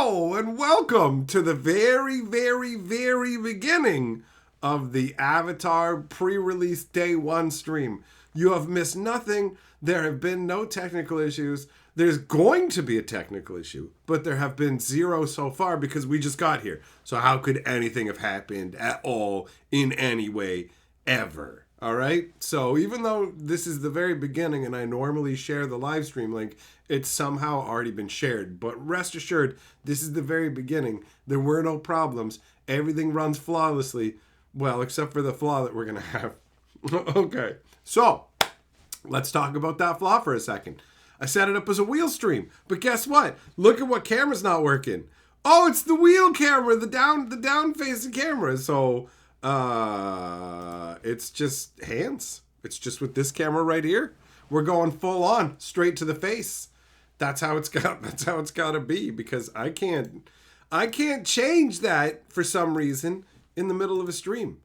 Hello and welcome to the very, very, very beginning of the Avatar pre-release day 1 stream. You have missed nothing. There have been no technical issues. There's going to be a technical issue, but there have been 0 so far because we just got here. So how could anything have happened at all in any way ever? All right. So even though this is the very beginning and I normally share the live stream link, it's somehow already been shared. But rest assured, this is the very beginning. There were no problems. Everything runs flawlessly. Well, except for the flaw that we're going to have. Okay. So let's talk about that flaw for a second. I set it up as a wheel stream. But guess what? Look at what camera's not working. Oh, it's the wheel camera, the down facing camera. So it's just hands. It's just with this camera right here. We're going full on, straight to the face. That's how it's got to be, because I can't change that for some reason in the middle of a stream.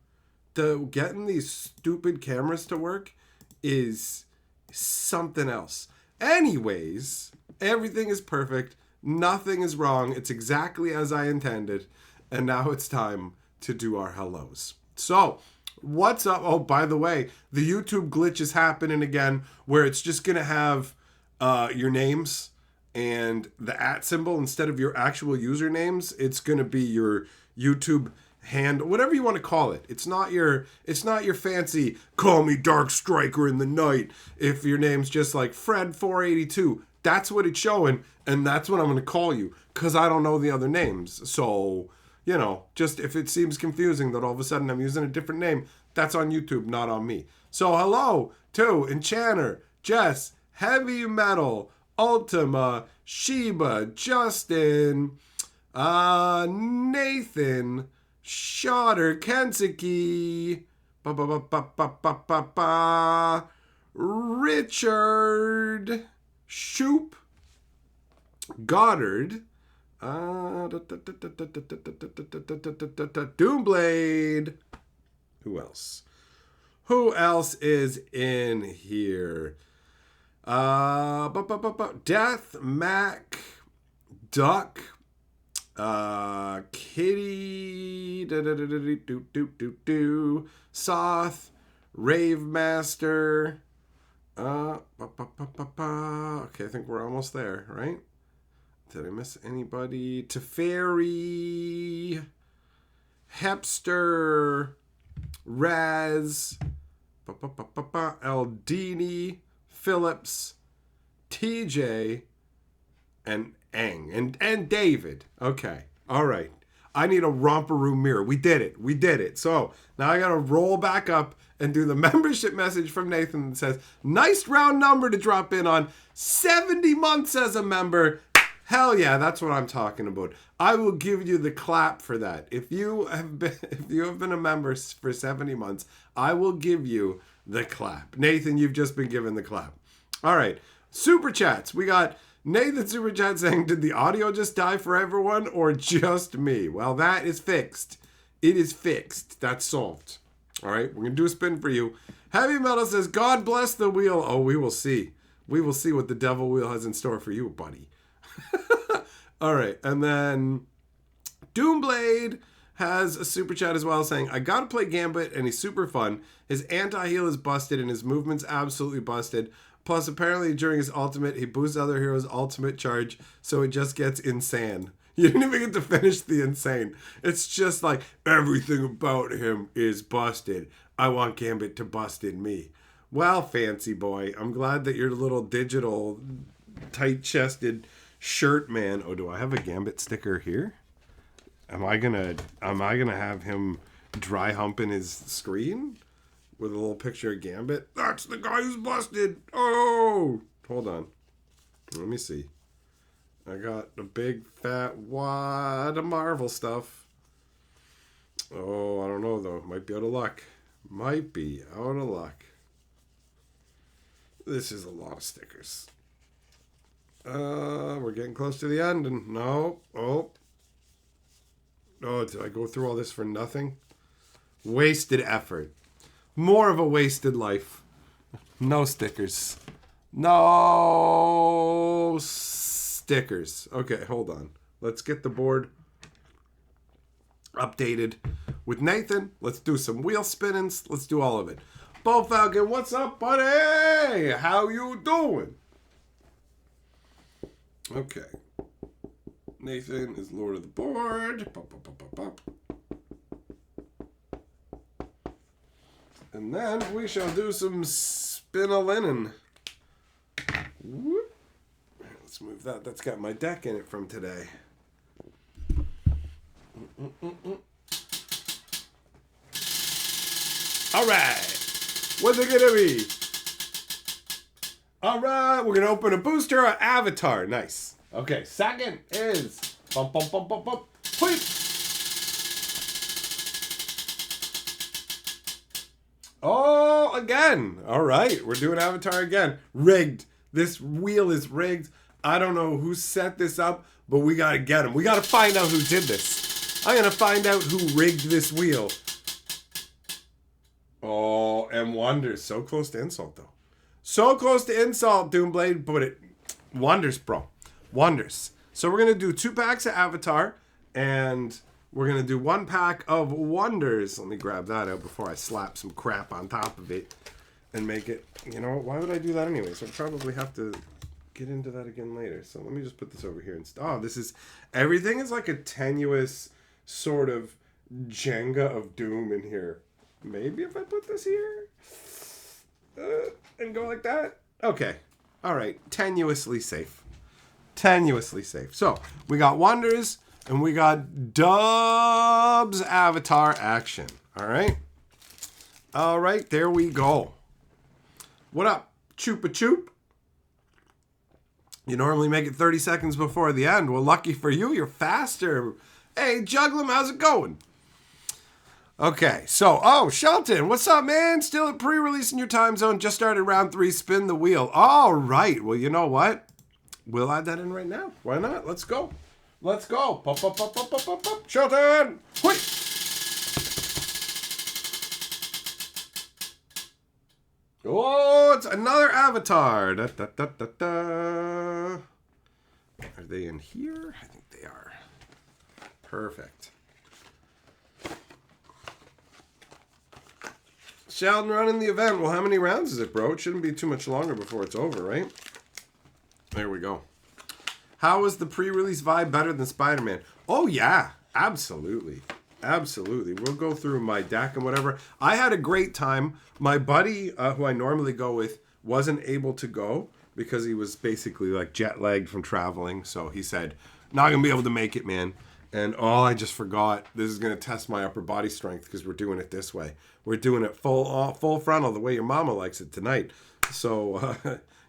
Getting these stupid cameras to work is something else. Anyways, everything is perfect. Nothing is wrong. It's exactly as I intended. And now it's time to do our hellos. So, what's up? Oh, by the way, the YouTube glitch is happening again, where it's just going to have your names and the @ symbol instead of your actual usernames. It's going to be your YouTube hand, whatever you want to call it. It's not your fancy call me Dark Striker in the night. If your name's just like Fred482, that's what it's showing, and that's what I'm going to call you, because I don't know the other names. So, you know, just if it seems confusing that all of a sudden I'm using a different name, that's on YouTube, not on me. So hello to Enchanter, Jess, Heavy Metal, Ultima, Sheba, Justin, Nathan, Shotter, Kensuke, Richard, Shoop, Goddard, Doomblade. Who else is in here? Death, Mac, Duck, Kitty, Soth, Rave Master. Okay, I think we're almost there, right? Did I miss anybody? Teferi, Hepster, Raz, Eldini, Phillips, TJ, and Eng, and David. Okay, all right. I need a romperoo mirror. We did it. So now I gotta roll back up and do the membership message from Nathan that says, nice round number to drop in on. 70 months as a member. Hell yeah, that's what I'm talking about. I will give you the clap for that. If you have been a member for 70 months, I will give you the clap. Nathan, you've just been given the clap. All right, super chats. We got Nathan super chat saying, did the audio just die for everyone or just me? Well, that is fixed. It is fixed. That's solved. All right, we're gonna do a spin for you. Heavy Metal says, God bless the wheel. Oh, we will see. We will see what the devil wheel has in store for you, buddy. All right, and then Doomblade has a super chat as well saying, I gotta play Gambit and he's super fun. His anti-heal is busted and his movement's absolutely busted. Plus, apparently during his ultimate, he boosts other heroes' ultimate charge, so it just gets insane. You didn't even get to finish the insane. It's just like, everything about him is busted. I want Gambit to bust in me. Well, fancy boy, I'm glad that your little digital, tight-chested shirt man. Oh, do I have a Gambit sticker here? Am I gonna have him dry humping his screen with a little picture of Gambit? That's the guy who's busted. Oh, hold on. Let me see. I got a big fat wad of Marvel stuff. Oh, I don't know though. Might be out of luck. This is a lot of stickers. We're getting close to the end, and no. Oh, did I go through all this for nothing? Wasted effort. More of a wasted life. No stickers. No stickers. Okay, hold on. Let's get the board updated with Nathan. Let's do some wheel spinnings. Let's do all of it. Bo Falcon, what's up, buddy? How you doing? Okay. Nathan is Lord of the Board. Pop, pop, pop, pop, pop. And then we shall do some spin-a-linen. Whoop. Let's move that. That's got my deck in it from today. All right. What's it going to be? All right. We're going to open a booster or avatar. Nice. Okay. Second is... Bump, bump, bump, bump, bump. Please. Oh, again. All right. We're doing avatar again. Rigged. This wheel is rigged. I don't know who set this up, but we got to get him. We got to find out who did this. I'm going to find out who rigged this wheel. Oh, and Wonders. So close to insult, though. So close to insult, Doomblade. But it... Wonders, bro. Wonders. So we're going to do 2 packs of Avatar, and we're going to do 1 pack of Wonders. Let me grab that out before I slap some crap on top of it and make it... You know, why would I do that anyway? So I'll probably have to get into that again later. So let me just put this over here. Oh, this is... Everything is like a tenuous sort of Jenga of doom in here. Maybe if I put this here and go like that. Okay. All right. Tenuously safe. Tenuously safe. So we got Wonders and we got Dubs Avatar action. All right. All right. There we go. What up? Chupa Choop. You normally make it 30 seconds before the end. Well, lucky for you, you're faster. Hey, Juglum, how's it going? Okay, so, oh, Shelton, what's up, man? Still at pre-release in your time zone. Just started round 3. Spin the wheel. All right. Well, you know what? We'll add that in right now. Why not? Let's go. Let's go. Pop, pop, pop, pop, pop, pop, pop. Shelton! Hui! Oh, it's another avatar. Da, da, da, da, da. Are they in here? I think they are. Perfect. Sheldon running the event. Well, how many rounds is it, bro? It shouldn't be too much longer before it's over, right? There we go. How was the pre-release vibe better than Spider-Man? Oh, yeah. Absolutely. Absolutely. We'll go through my deck and whatever. I had a great time. My buddy, who I normally go with, wasn't able to go because he was basically like jet-lagged from traveling. So he said, not going to be able to make it, man. And I just forgot. This is going to test my upper body strength because we're doing it this way. We're doing it full frontal, the way your mama likes it tonight. So,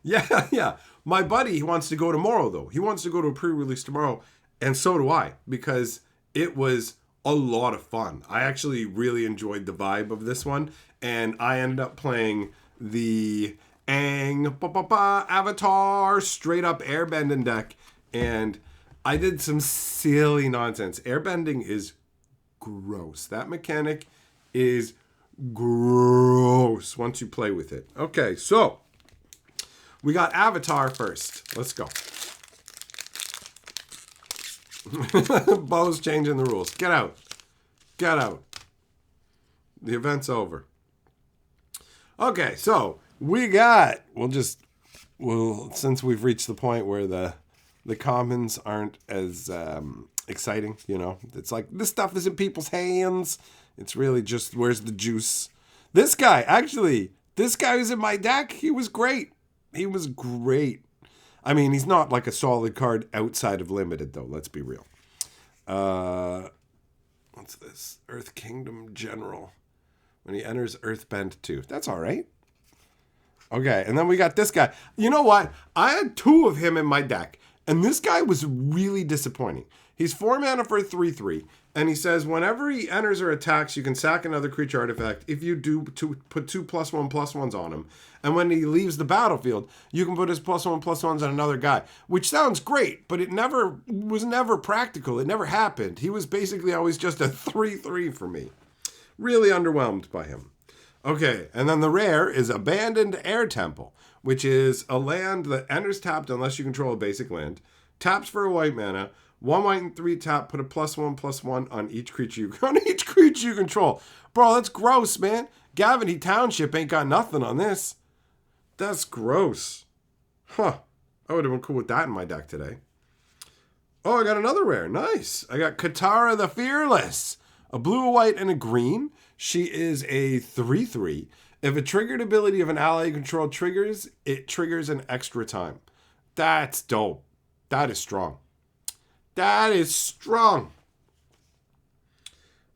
yeah. My buddy, he wants to go tomorrow, though. He wants to go to a pre-release tomorrow. And so do I, because it was a lot of fun. I actually really enjoyed the vibe of this one. And I ended up playing the Avatar straight up airbending deck. And I did some silly nonsense. Airbending is gross. That mechanic is gross once you play with it. Okay, so we got Avatar first. Let's go. Bo's changing the rules. Get out. Get out. The event's over. Okay, so we got, since we've reached the point where the commons aren't as exciting, you know. It's like, this stuff is in people's hands. It's really just, where's the juice? This guy was in my deck. He was great. He was great. I mean, he's not like a solid card outside of Limited, though. Let's be real. What's this? Earth Kingdom General. When he enters Earthbend 2. That's all right. Okay, and then we got this guy. You know what? I had 2 of him in my deck. And this guy was really disappointing. He's 4 mana for a 3/3. And he says, whenever he enters or attacks, you can sack another creature artifact. If you do, put 2 +1/+1s on him. And when he leaves the battlefield, you can put his +1/+1s on another guy. Which sounds great, but it was never practical. It never happened. He was basically always just a 3/3 for me. Really underwhelmed by him. Okay, and then the rare is Abandoned Air Temple, which is a land that enters tapped unless you control a basic land. Taps for a white mana. 1 white and 3 tap. Put a +1/+1 on each creature you control. Bro, that's gross, man. Gavany Township ain't got nothing on this. That's gross. Huh. I would have been cool with that in my deck today. Oh, I got another rare. Nice. I got Katara the Fearless. A blue, a white, and a green. She is a 3/3. If a triggered ability of an ally you control triggers, it triggers an extra time. That's dope. That is strong. That is strong.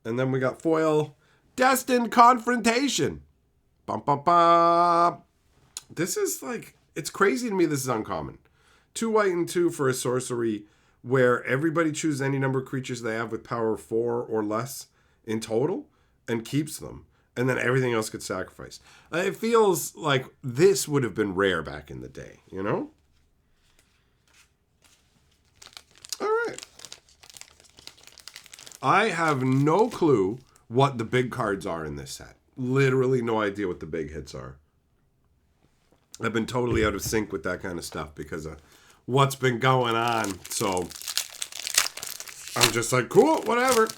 And then we got foil. Destined Confrontation. Bum, bum, bum. This is like, it's crazy to me this is uncommon. 2 white and 2 for a sorcery where everybody chooses any number of creatures they have with power 4 or less in total and keeps them. And then everything else gets sacrificed. It feels like this would have been rare back in the day, you know? All right. I have no clue what the big cards are in this set. Literally no idea what the big hits are. I've been totally out of sync with that kind of stuff because of what's been going on. So I'm just like, cool, whatever.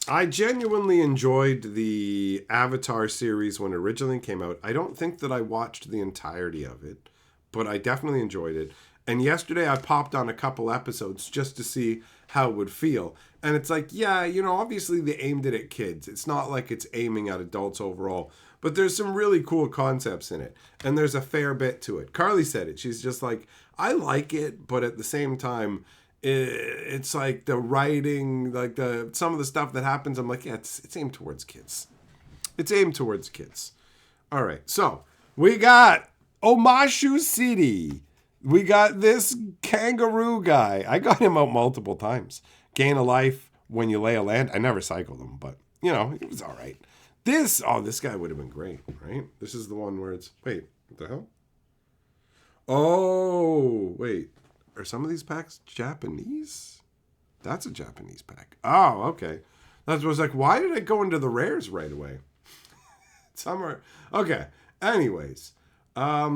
I genuinely enjoyed the Avatar series when it originally came out. I don't think that I watched the entirety of it, but I definitely enjoyed it. And yesterday I popped on a couple episodes just to see how it would feel. And it's like, yeah, you know, obviously they aimed it at kids. It's not like it's aiming at adults overall. But there's some really cool concepts in it. And there's a fair bit to it. Carly said it. She's just like, I like it, but at the same time, it's like the writing, like some of the stuff that happens, I'm like, yeah, it's aimed towards kids. It's aimed towards kids. All right, so we got Omashu City. We got this kangaroo guy. I got him out multiple times. Gain a life when you lay a land. I never cycled him, but, you know, it was all right. This guy would have been great, right? This is the one where it's, wait, what the hell? Oh, wait. Are some of these packs Japanese? That's a Japanese pack. Oh, okay. That was like, why did I go into the rares right away? Somewhere. Okay. Anyways. A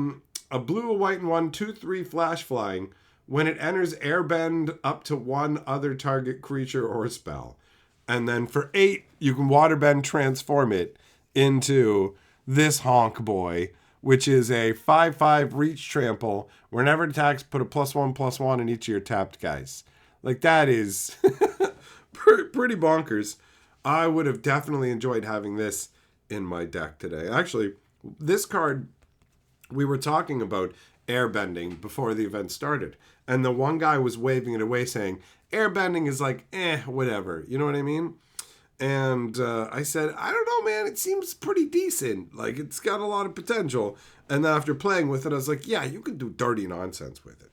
blue, a white, and 1, 2/3 flash flying. When it enters airbend up to one other target creature or spell. And then for 8, you can waterbend transform it into this honk boy, which is a 5/5 reach trample. Whenever it attacks, put a +1/+1 in each of your tapped guys. Like, that is pretty bonkers. I would have definitely enjoyed having this in my deck today. Actually, this card, we were talking about airbending before the event started. And the one guy was waving it away saying, airbending is like, whatever. You know what I mean? And I said, I don't know, man. It seems pretty decent. Like, it's got a lot of potential. And then after playing with it, I was like, yeah, you can do dirty nonsense with it.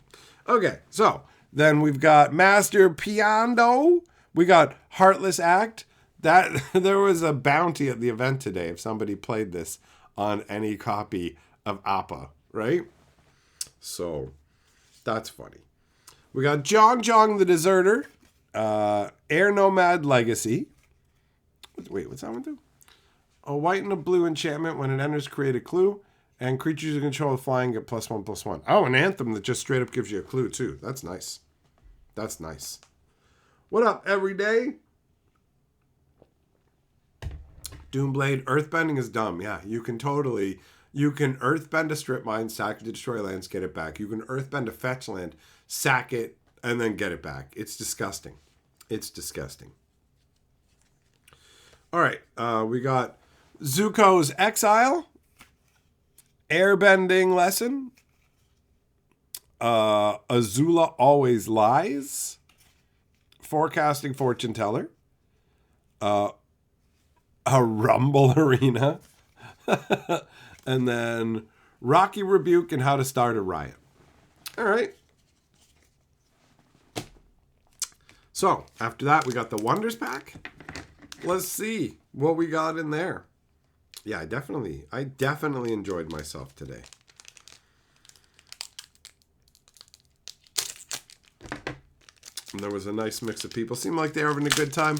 Okay, so then we've got Master Piando. We got Heartless Act. That there was a bounty at the event today if somebody played this on any copy of Appa, right? So that's funny. We got Jong the Deserter. Air Nomad Legacy. Wait, what's that one do? A white and a blue enchantment. When it enters, create a clue. And creatures you control flying get +1/+1. Oh, an anthem that just straight up gives you a clue, too. That's nice. That's nice. What up, everyday? Doomblade. Earthbending is dumb. Yeah, you can earthbend a strip mine, sack it to destroy lands, get it back. You can earthbend a fetch land, sack it, and then get it back. It's disgusting. It's disgusting. All right, we got Zuko's Exile, Airbending Lesson, Azula Always Lies, Forecasting Fortune Teller, a Rumble Arena, and then Rocky Rebuke and How to Start a Riot. All right. So, after that, we got the Wonders Pack. Let's see what we got in there. Yeah, I definitely enjoyed myself today. And there was a nice mix of people. Seemed like they were having a good time.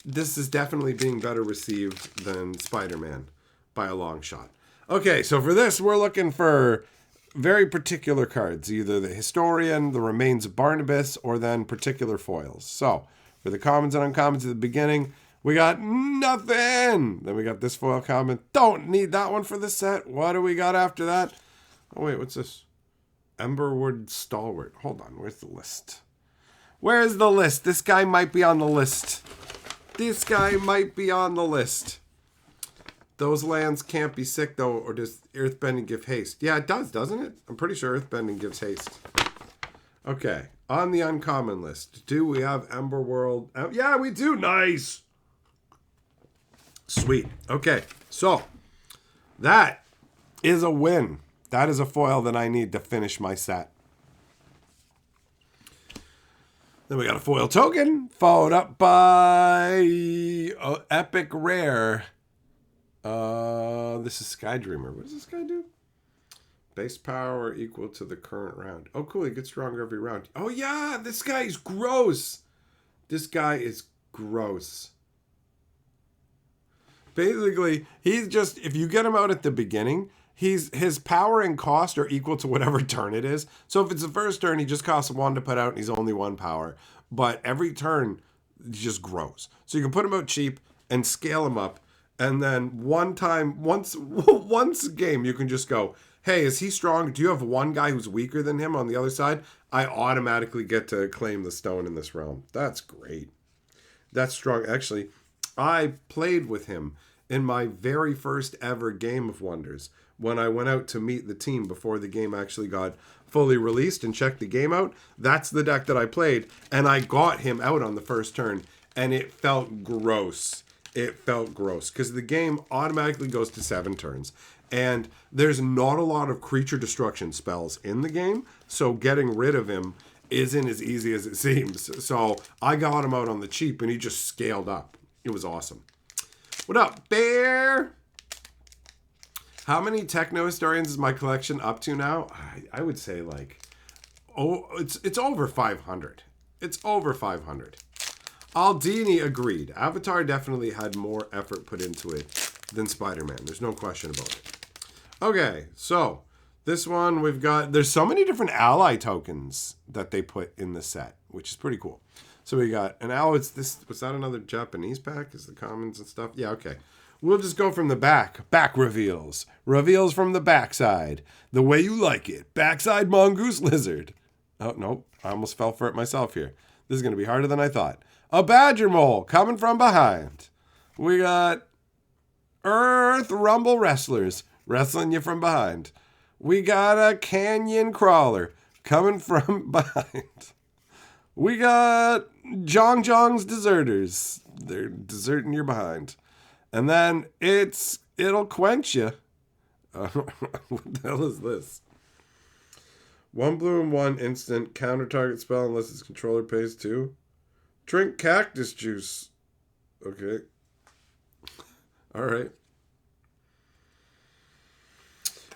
This is definitely being better received than Spider-Man by a long shot. Okay, so for this, we're looking for very particular cards, either the Historian, the Remains of Barnabas, or then particular foils. So, for the commons and uncommons at the beginning, we got nothing. Then we got this foil common. Don't need that one for the set. What do we got after that? Oh, wait, what's this? Emberwood Stalwart. Hold on, where's the list? Where's the list? This guy might be on the list. This guy might be on the list. Those lands can't be sick, though, or does Earthbending give haste? Yeah, it does, doesn't it? I'm pretty sure Earthbending gives haste. Okay, on the uncommon list, do we have Emberworld? Yeah, we do. Nice. Sweet. Okay, so that is a win. That is a foil that I need to finish my set. Then we got a foil token, followed up by Epic Rare. This is Sky Dreamer. What does this guy do? Base power equal to the current round. Oh, cool. He gets stronger every round. Oh, yeah. This guy is gross. This guy is gross. Basically, he's just, if you get him out at the beginning, his power and cost are equal to whatever turn it is. So if it's the first turn, he just costs 1 to put out and he's only 1 power. But every turn, he just grows. So you can put him out cheap and scale him up. And then once a game, you can just go, hey, is he strong? Do you have one guy who's weaker than him on the other side? I automatically get to claim the stone in this realm. That's great. That's strong. Actually, I played with him in my very first ever Game of Wonders when I went out to meet the team before the game actually got fully released and checked the game out. That's the deck that I played, and I got him out on the first turn, and it felt gross. It felt gross because the game automatically goes to 7 turns. And there's not a lot of creature destruction spells in the game, so getting rid of him isn't as easy as it seems. So I got him out on the cheap, and he just scaled up. It was awesome. What up, Bear? How many Techno Historians is my collection up to now? I would say it's over 500. It's over 500. Aldini agreed. Avatar definitely had more effort put into it than Spider-Man. There's no question about it. Okay, so this one we've got... There's so many different ally tokens that they put in the set, which is pretty cool. So we got an ally. Was that another Japanese pack? Is the commons and stuff? Yeah, okay. We'll just go from the back. Back reveals. Reveals from the backside. The way you like it. Backside Mongoose Lizard. Oh, nope. I almost fell for it myself here. This is going to be harder than I thought. A Badger Mole coming from behind. We got Earth Rumble Wrestlers wrestling you from behind. We got a Canyon Crawler coming from behind. We got Jong Jong's Deserters. They're deserting your behind. And then it'll quench you. What the hell is this? 1 blue and 1 instant. Counter target spell unless its controller pays 2. Drink cactus juice. Okay. All right.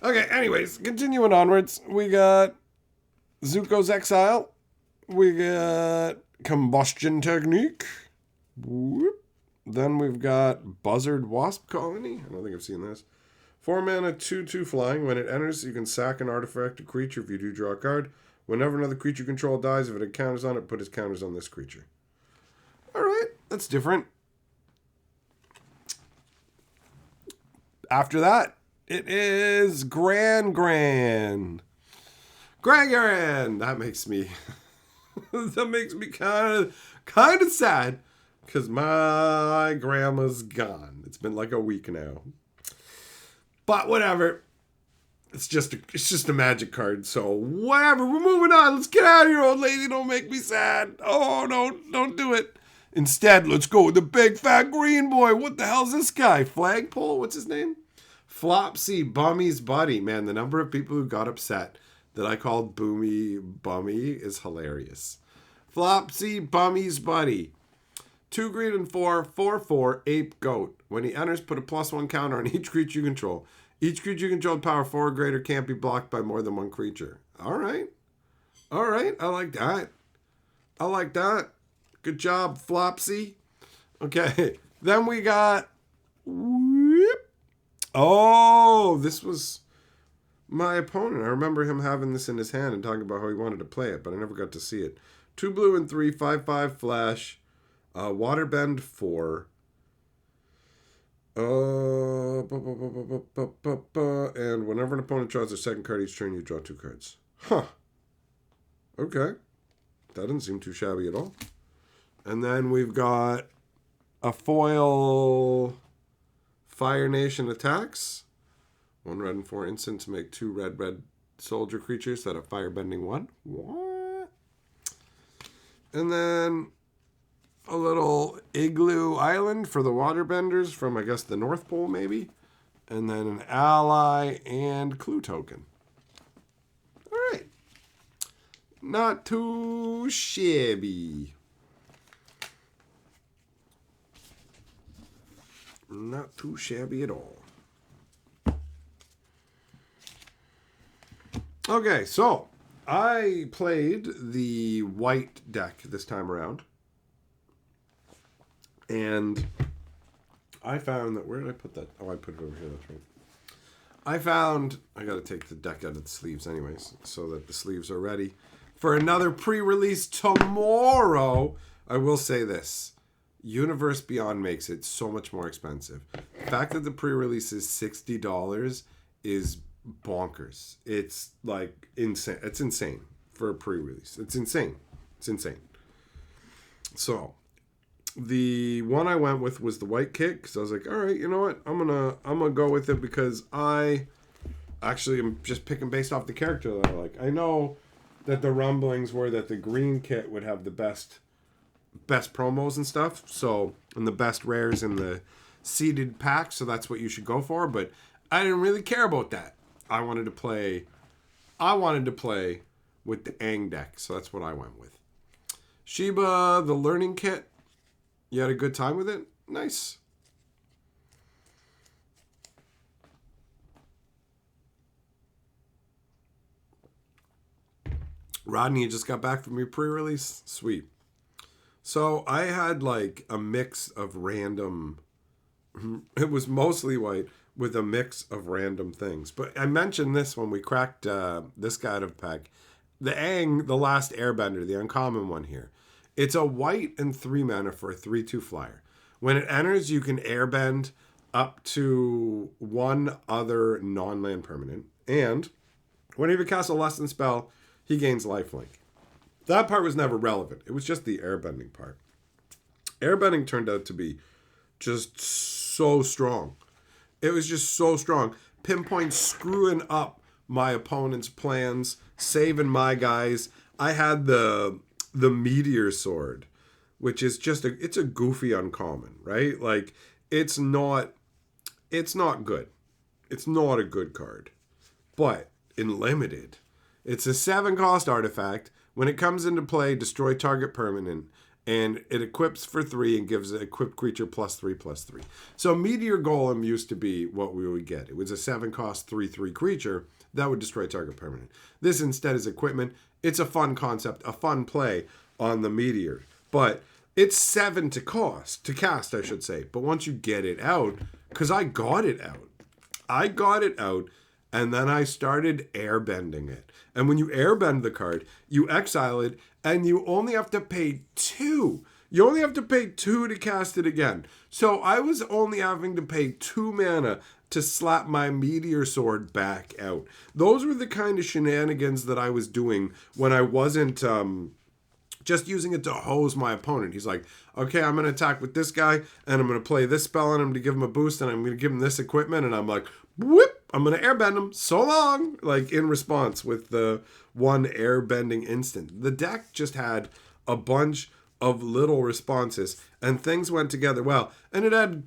Okay, anyways, continuing onwards. We got Zuko's Exile. We got Combustion Technique. Whoop. Then we've got Buzzard Wasp Colony. I don't think I've seen this. 4 mana, 2/2 flying. When it enters, you can sack an artifact, a creature. If you do, draw a card. Whenever another creature you control dies, if it had counters on it, put its counters on this creature. All right, that's different. After that, it is Gran. That makes me kind of sad because my grandma's gone. It's been like a week now. But whatever. It's just a magic card, so whatever. We're moving on. Let's get out of here, old lady. Don't make me sad. Oh, no, don't do it. Instead, let's go with the big fat green boy. What the hell's this guy? Flagpole? What's his name? Flopsy Bummy's Buddy. Man, the number of people who got upset that I called Boomy Bummy is hilarious. Flopsy Bummy's Buddy. 2 green and 4, 4/4, Ape Goat. When he enters, put a +1 counter on each creature you control. Each creature you control power 4 or greater can't be blocked by more than one creature. All right. I like that. Good job, Flopsy. Okay. Then we got... Oh, this was my opponent. I remember him having this in his hand and talking about how he wanted to play it, but I never got to see it. 2 blue and 3, 5/5 flash, waterbend 4. And whenever an opponent draws their second card each turn, you draw 2 cards. Huh. Okay. That doesn't seem too shabby at all. And then we've got a foil Fire Nation attacks. 1 red and 4 instant to make 2 red soldier creatures that have firebending 1. What? And then a little igloo island for the waterbenders from, I guess, the North Pole, maybe. And then an ally and clue token. All right. Not too shabby. Not too shabby at all. Okay, so I played the white deck this time around. And I found that, where did I put that? Oh, I put it over here, that's right. I got to take the deck out of the sleeves anyways, so that the sleeves are ready for another pre-release tomorrow. I will say this. Universe Beyond makes it so much more expensive. The fact that the pre-release is $60 is bonkers. It's like insane. It's insane for a pre-release. It's insane. It's insane. So the one I went with was the white kit because I was like, all right, you know what? I'm gonna go with it because I actually am just picking based off the character that I like. I know that the rumblings were that the green kit would have the best promos and stuff. So, and the best rares in the seeded pack. So that's what you should go for. But I didn't really care about that. I wanted to play with the Aang deck. So that's what I went with. Sheba, the learning kit. You had a good time with it? Nice. Rodney, you just got back from your pre-release? Sweet. So I had like a mix of random... It was mostly white with a mix of random things. But I mentioned this when we cracked this guy out of pack. The Aang, the last airbender, the uncommon one here. It's a white and 3 mana for a 3/2 flyer. When it enters, you can airbend up to 1 other non-land permanent. And whenever you cast a lesson spell, he gains lifelink. That part was never relevant. It was just the airbending part. Airbending turned out to be just so strong. It was just so strong. Pinpoint screwing up my opponent's plans, saving my guys. I had the meteor sword, which is just it's a goofy uncommon, right? Like it's not good. It's not a good card. But in limited, it's a 7-cost artifact. When it comes into play, destroy target permanent, and it equips for 3 and gives an equipped creature +3/+3. So Meteor Golem used to be what we would get. It was a 7-cost 3/3 creature that would destroy target permanent. This instead is equipment. It's a fun concept, a fun play on the Meteor. But it's 7 to cast, I should say. But once you get it out, because I got it out, and then I started airbending it. And when you airbend the card, you exile it, and you only have to pay 2. You only have to pay 2 to cast it again. So I was only having to pay 2 mana to slap my meteor sword back out. Those were the kind of shenanigans that I was doing when I wasn't just using it to hose my opponent. He's like, okay, I'm going to attack with this guy, and I'm going to play this spell on him to give him a boost, and I'm going to give him this equipment, and I'm like, whoop, I'm going to airbend him, so long, like in response with the 1 airbending instant. The deck just had a bunch of little responses, and things went together well. And it had,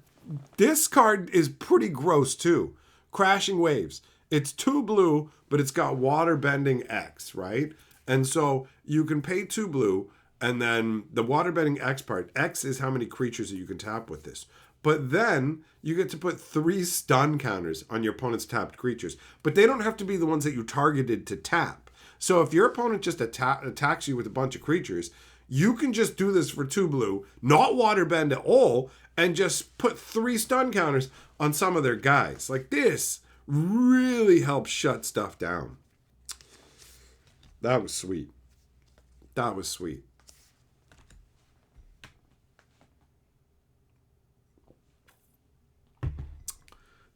this card is pretty gross too. Crashing Waves. It's 2 blue, but it's got water bending X, right? And so you can pay 2 blue, and then the waterbending X part, X is how many creatures that you can tap with this. But then you get to put 3 stun counters on your opponent's tapped creatures. But they don't have to be the ones that you targeted to tap. So if your opponent just attacks you with a bunch of creatures, you can just do this for 2 blue, not waterbend at all, and just put 3 stun counters on some of their guys. Like this really helps shut stuff down. That was sweet. That was sweet.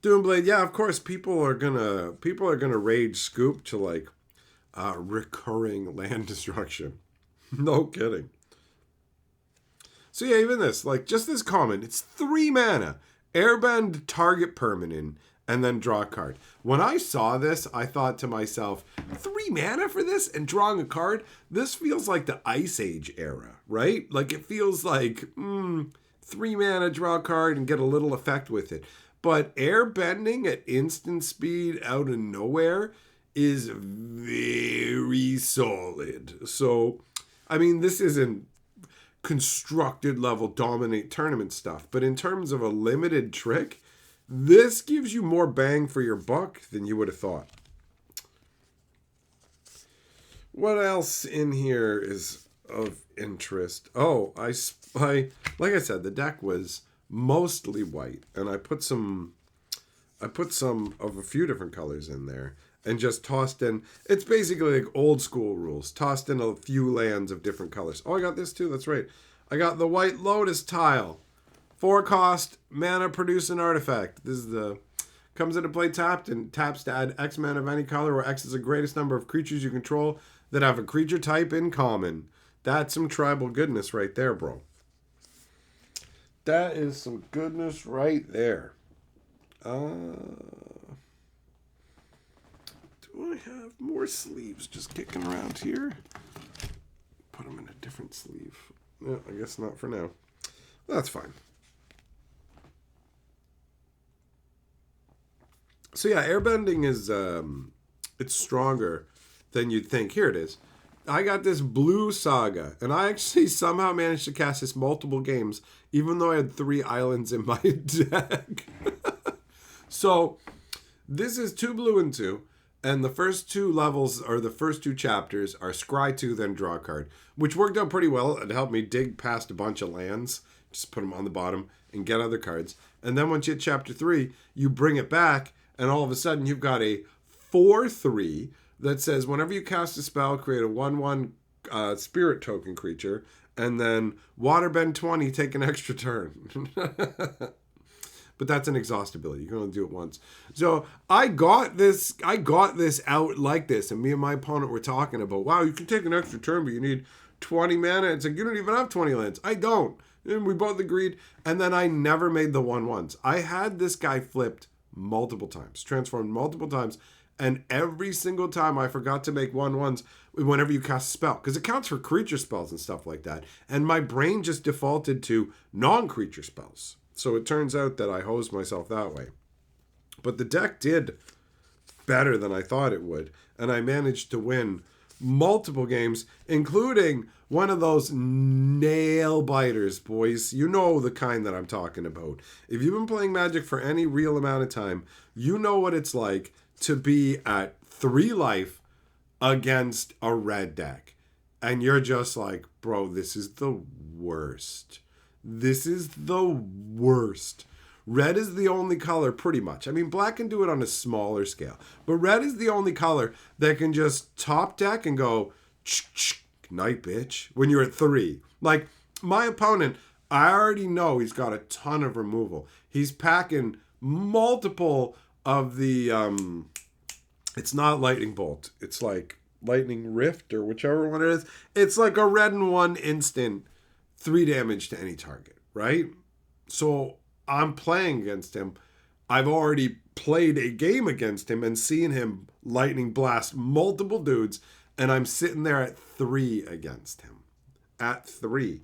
Doomblade, yeah, of course, people are gonna rage scoop to like recurring land destruction. No kidding. So yeah, even this, like just this common, it's 3 mana, airbend target permanent, and then draw a card. When I saw this, I thought to myself, 3 mana for this and drawing a card? This feels like the Ice Age era, right? Like it feels like 3 mana, draw a card, and get a little effect with it. But airbending at instant speed out of nowhere is very solid. So, I mean, this isn't constructed level dominate tournament stuff, but in terms of a limited trick, this gives you more bang for your buck than you would have thought. What else in here is of interest? Oh, I like I said, the deck was mostly white, and I put some of a few different colors in there and just tossed in. It's basically like old school rules. Tossed in a few lands of different colors. Oh, I got this too. That's right. I got the White Lotus tile. 4 cost, mana, produce an artifact. This is comes into play tapped and taps to add X mana of any color, where X is the greatest number of creatures you control that have a creature type in common. That's some tribal goodness right there, bro. That is some goodness right there. Do I have more sleeves just kicking around here? Put them in a different sleeve. No, I guess not for now. That's fine. So yeah, airbending is it's stronger than you'd think. Here it is. I got this blue saga, and I actually somehow managed to cast this multiple games, even though I had 3 islands in my deck. So this is 2 blue and 2, and the first 2 levels, or the first 2 chapters, are scry 2, then draw a card, which worked out pretty well. It helped me dig past a bunch of lands, just put them on the bottom, and get other cards. And then once you hit chapter 3, you bring it back, and all of a sudden you've got a 4/3 that says whenever you cast a spell, create a 1/1 spirit token creature, and then waterbend 20, take an extra turn. But that's an exhaust ability. You can only do it once. So I got this out like this, and me and my opponent were talking about, wow, you can take an extra turn, but you need 20 mana. It's like, you don't even have 20 lands. I don't. And we both agreed. And then I never made the 1/1s. I had this guy flipped multiple times, transformed multiple times, and every single time I forgot to make 1/1s whenever you cast a spell, because it counts for creature spells and stuff like that. And my brain just defaulted to non-creature spells. So it turns out that I hosed myself that way. But the deck did better than I thought it would. And I managed to win multiple games, including one of those nail biters, boys. You know the kind that I'm talking about. If you've been playing Magic for any real amount of time, you know what it's like to be at 3 life against a red deck. And you're just like, bro, this is the worst. This is the worst. Red is the only color, pretty much. I mean, black can do it on a smaller scale. But red is the only color that can just top deck and go, night, bitch, when you're at 3. Like, my opponent, I already know he's got a ton of removal. He's packing multiple of the, it's not Lightning Bolt. It's like Lightning Rift or whichever one it is. It's like a red and 1 instant 3 damage to any target, right? So I'm playing against him. I've already played a game against him and seen him lightning blast multiple dudes, and I'm sitting there at 3 against him. At 3.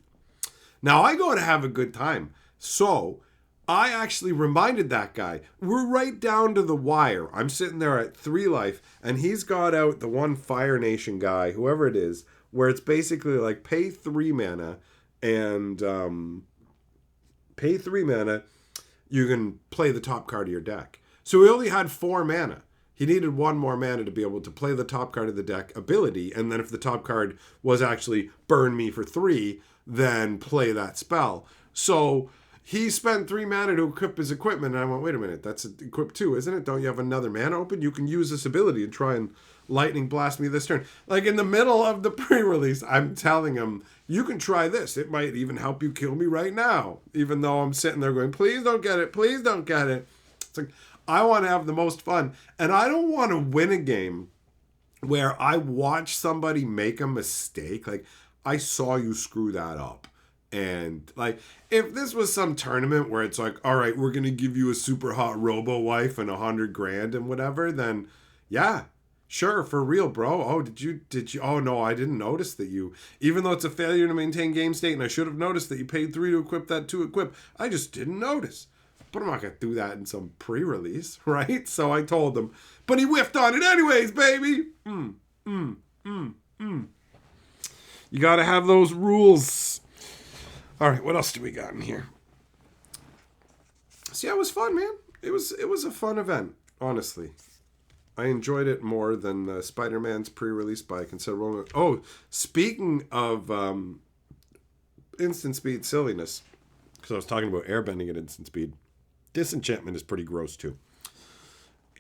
Now, I go to have a good time. So I actually reminded that guy. We're right down to the wire. I'm sitting there at 3 life, and he's got out the one Fire Nation guy, whoever it is, where it's basically like pay 3 mana, and pay 3 mana, you can play the top card of your deck. So he only had 4 mana. He needed 1 more mana to be able to play the top card of the deck ability, and then if the top card was actually burn me for 3, then play that spell. So he spent 3 mana to equip his equipment. And I went, wait a minute, that's equip 2, isn't it? Don't you have another mana open? You can use this ability and try and lightning blast me this turn. Like in the middle of the pre-release, I'm telling him, you can try this. It might even help you kill me right now. Even though I'm sitting there going, please don't get it. Please don't get it. It's like, I want to have the most fun. And I don't want to win a game where I watch somebody make a mistake. Like, I saw you screw that up. And, like, if this was some tournament where it's like, all right, we're going to give you a super hot robo-wife and $100,000 and whatever, then, yeah, sure, for real, bro. Oh, did you, oh, no, I didn't notice that you, even though it's a failure to maintain game state, and I should have noticed that you paid 3 to equip that 2 equip, I just didn't notice. But I'm not going to do that in some pre-release, right? So I told him, but he whiffed on it anyways, baby. You got to have those rules. All right, what else do we got in here? So yeah, it was fun, man. It was a fun event, honestly. I enjoyed it more than Spider-Man's pre-release by a considerable amount. Oh, speaking of instant speed silliness, because I was talking about airbending at instant speed, Disenchantment is pretty gross too.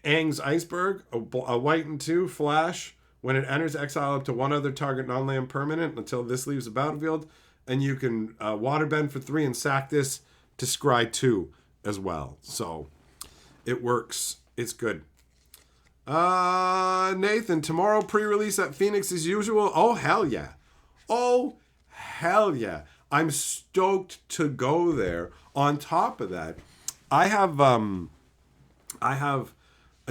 Aang's Iceberg, a white and 2 flash. When it enters, exile up to 1 other target non-land permanent until this leaves the battlefield. And you can waterbend for 3 and sack this to scry 2 as well. So it works. It's good. Nathan, tomorrow pre-release at Phoenix as usual. Oh, hell yeah. Oh, hell yeah. I'm stoked to go there. On top of that, I have a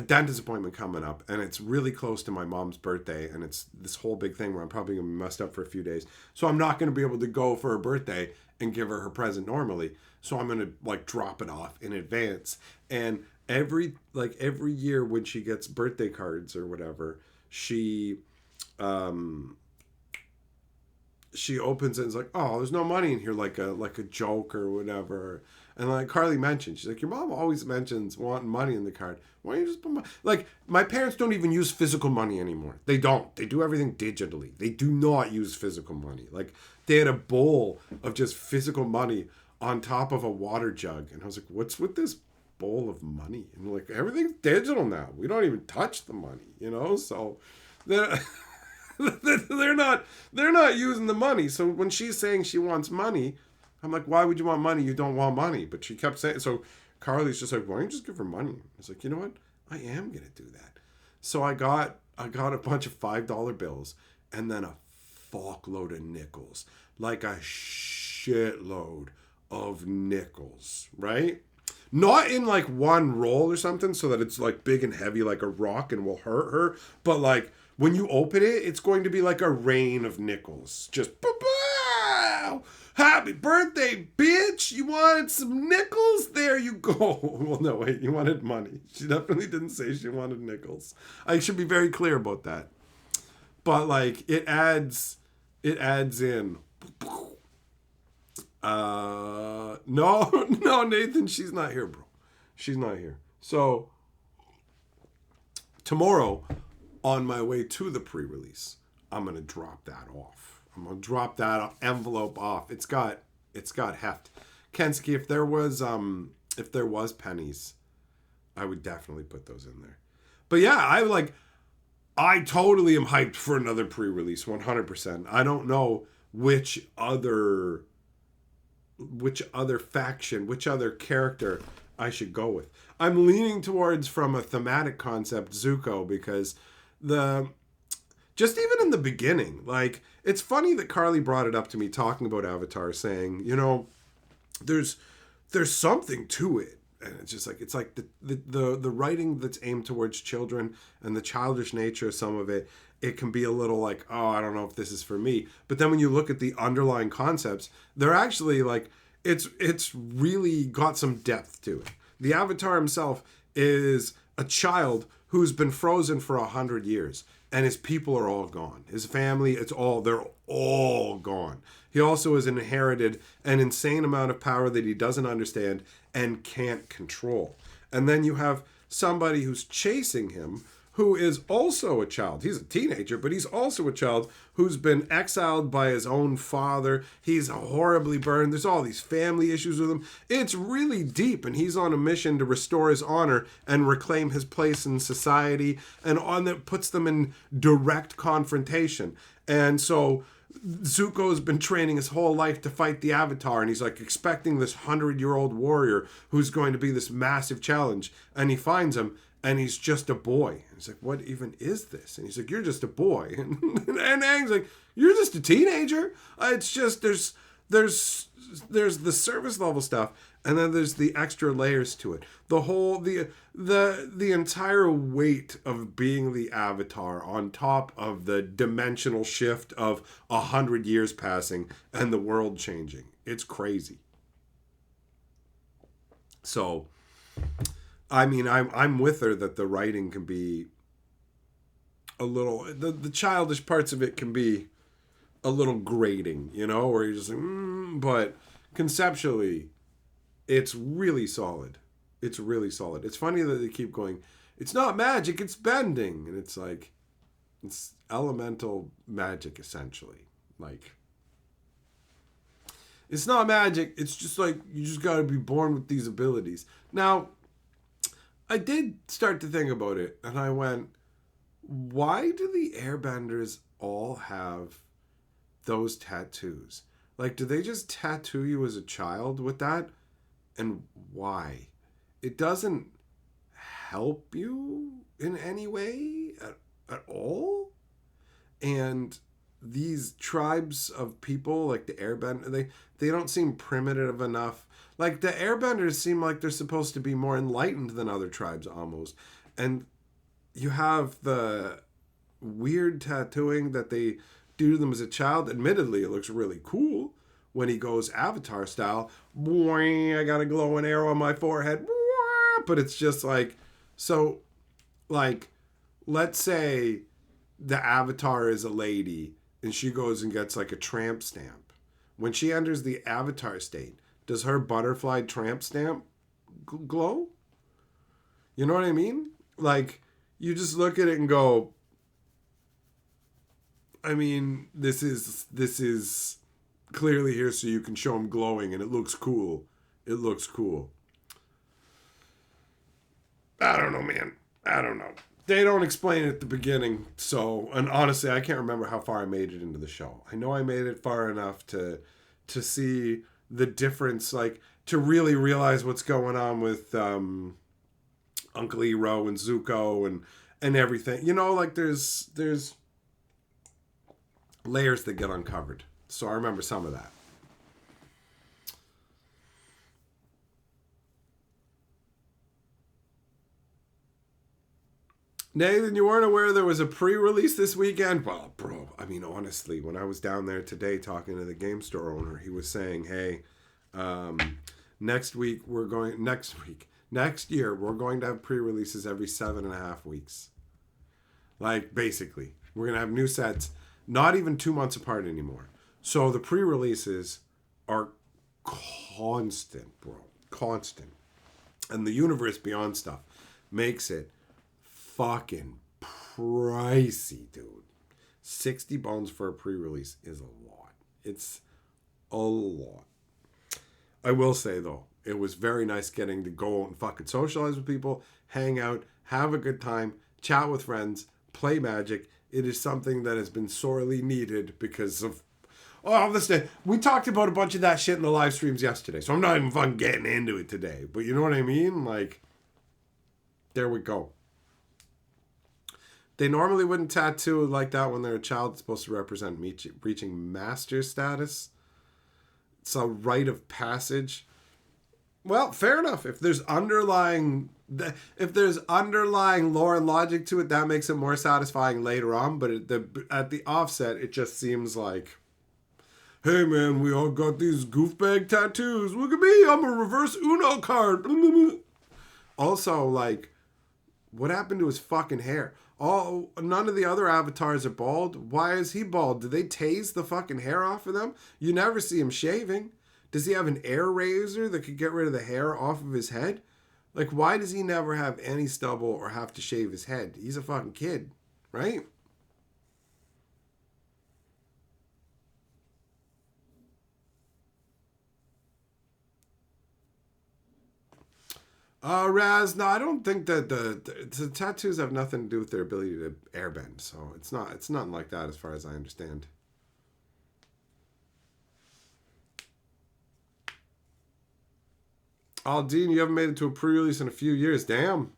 dentist appointment coming up, and it's really close to my mom's birthday, and it's this whole big thing where I'm probably going to be messed up for a few days. So I'm not going to be able to go for her birthday and give her present normally. So I'm going to like drop it off in advance. And every year when she gets birthday cards or whatever, she opens it and is like, oh, there's no money in here, like a joke or whatever. And like Carly mentioned, she's like, your mom always mentions wanting money in the card. Why don't you just put money? Like, my parents don't even use physical money anymore. They don't. They do everything digitally. They do not use physical money. Like, they had a bowl of just physical money on top of a water jug. And I was like, what's with this bowl of money? And like, everything's digital now. We don't even touch the money, you know? So they're not using the money. So when she's saying she wants money, I'm like, why would you want money? You don't want money. But she kept saying, so Carly's just like, why don't you just give her money? I was like, you know what? I am going to do that. So I got a bunch of $5 bills and then a fuckload of nickels. Like a shitload of nickels, right? Not in like one roll or something so that it's like big and heavy like a rock and will hurt her. But like when you open it, it's going to be like a rain of nickels. Just pow! Happy birthday, bitch! You wanted some nickels? There you go. Well, no, wait, you wanted money. She definitely didn't say she wanted nickels. I should be very clear about that. But like, it adds in. No, Nathan, she's not here, bro. She's not here. So, tomorrow, on my way to the pre-release, I'm going to drop that off. I'm going to drop that envelope off. It's got heft. Kensuke, if there was pennies, I would definitely put those in there. But yeah, I totally am hyped for another pre-release, 100%. I don't know which other faction, which other character I should go with. I'm leaning towards, from a thematic concept, Zuko, because just even in the beginning, like, it's funny that Carly brought it up to me talking about Avatar, saying, you know, there's something to it. And it's like the writing that's aimed towards children and the childish nature of some of it, it can be a little like, oh, I don't know if this is for me. But then when you look at the underlying concepts, they're actually like, it's really got some depth to it. The Avatar himself is a child who's been frozen for 100 years. And his people are all gone. His family, they're all gone. He also has inherited an insane amount of power that he doesn't understand and can't control. And then you have somebody who's chasing him, who is also a child. He's a teenager, but he's also a child who's been exiled by his own father. He's horribly burned. There's all these family issues with him. It's really deep, and he's on a mission to restore his honor and reclaim his place in society, and on that puts them in direct confrontation. And so Zuko's been training his whole life to fight the Avatar, and he's like expecting this 100-year-old warrior who's going to be this massive challenge, and he finds him, and he's just a boy. And he's like, what even is this? And he's like, you're just a boy. And Aang's like, you're just a teenager. It's just there's the surface level stuff, and then there's the extra layers to it. The whole the entire weight of being the Avatar, on top of the dimensional shift of 100 years passing and the world changing. It's crazy. So, I mean, I'm with her that the writing can be a little, the childish parts of it can be a little grating, you know, where you're just like, but conceptually, it's really solid. It's really solid. It's funny that they keep going, it's not magic, it's bending. And it's like, it's elemental magic, essentially. Like, it's not magic, it's just like, you just gotta be born with these abilities. Now, I did start to think about it, and I went, why do the airbenders all have those tattoos? Like, do they just tattoo you as a child with that? And why? It doesn't help you in any way at all? And these tribes of people, like the airbender, they don't seem primitive enough. Like, the airbenders seem like they're supposed to be more enlightened than other tribes, almost. And you have the weird tattooing that they do to them as a child. Admittedly, it looks really cool when he goes Avatar style. Boing, I got a glowing arrow on my forehead. But it's just like, so, like, let's say the Avatar is a lady and she goes and gets like a tramp stamp. When she enters the Avatar state, does her butterfly tramp stamp glow? You know what I mean? Like, you just look at it and go, I mean, this is clearly here so you can show them glowing, and it looks cool. It looks cool. I don't know, man. I don't know. They don't explain it at the beginning, so, and honestly, I can't remember how far I made it into the show. I know I made it far enough to see the difference, like, to really realize what's going on with Uncle Iroh and Zuko and everything. You know, like, there's layers that get uncovered. So I remember some of that. Nathan, you weren't aware there was a pre-release this weekend? Well, bro, I mean, honestly, when I was down there today talking to the game store owner, he was saying, hey, next year, we're going to have pre-releases every 7.5 weeks. Like, basically, we're going to have new sets, not even 2 months apart anymore. So the pre-releases are constant, bro. Constant. And the Universe Beyond stuff makes it fucking pricey, dude. 60 bones for a pre-release is a lot. It's a lot. I will say, though, it was very nice getting to go and fucking socialize with people, hang out, have a good time, chat with friends, play Magic. It is something that has been sorely needed because of this day. We talked about a bunch of that shit in the live streams yesterday, so I'm not even fucking getting into it today. But you know what I mean? Like, there we go. They normally wouldn't tattoo like that when they're a child. It's supposed to represent reaching master status. It's a rite of passage. Well, fair enough. If there's underlying lore and logic to it, that makes it more satisfying later on. But at the offset, it just seems like, hey man, we all got these goofbag tattoos. Look at me, I'm a reverse Uno card. Also, like, what happened to his fucking hair? None of the other avatars are bald. Why is he bald? Did they tase the fucking hair off of them? You never see him shaving. Does he have an air razor that could get rid of the hair off of his head? Like, why does he never have any stubble or have to shave his head? He's a fucking kid, right? Raz, no, I don't think that the tattoos have nothing to do with their ability to airbend. So it's nothing like that as far as I understand. Aldine, you haven't made it to a pre-release in a few years. Damn.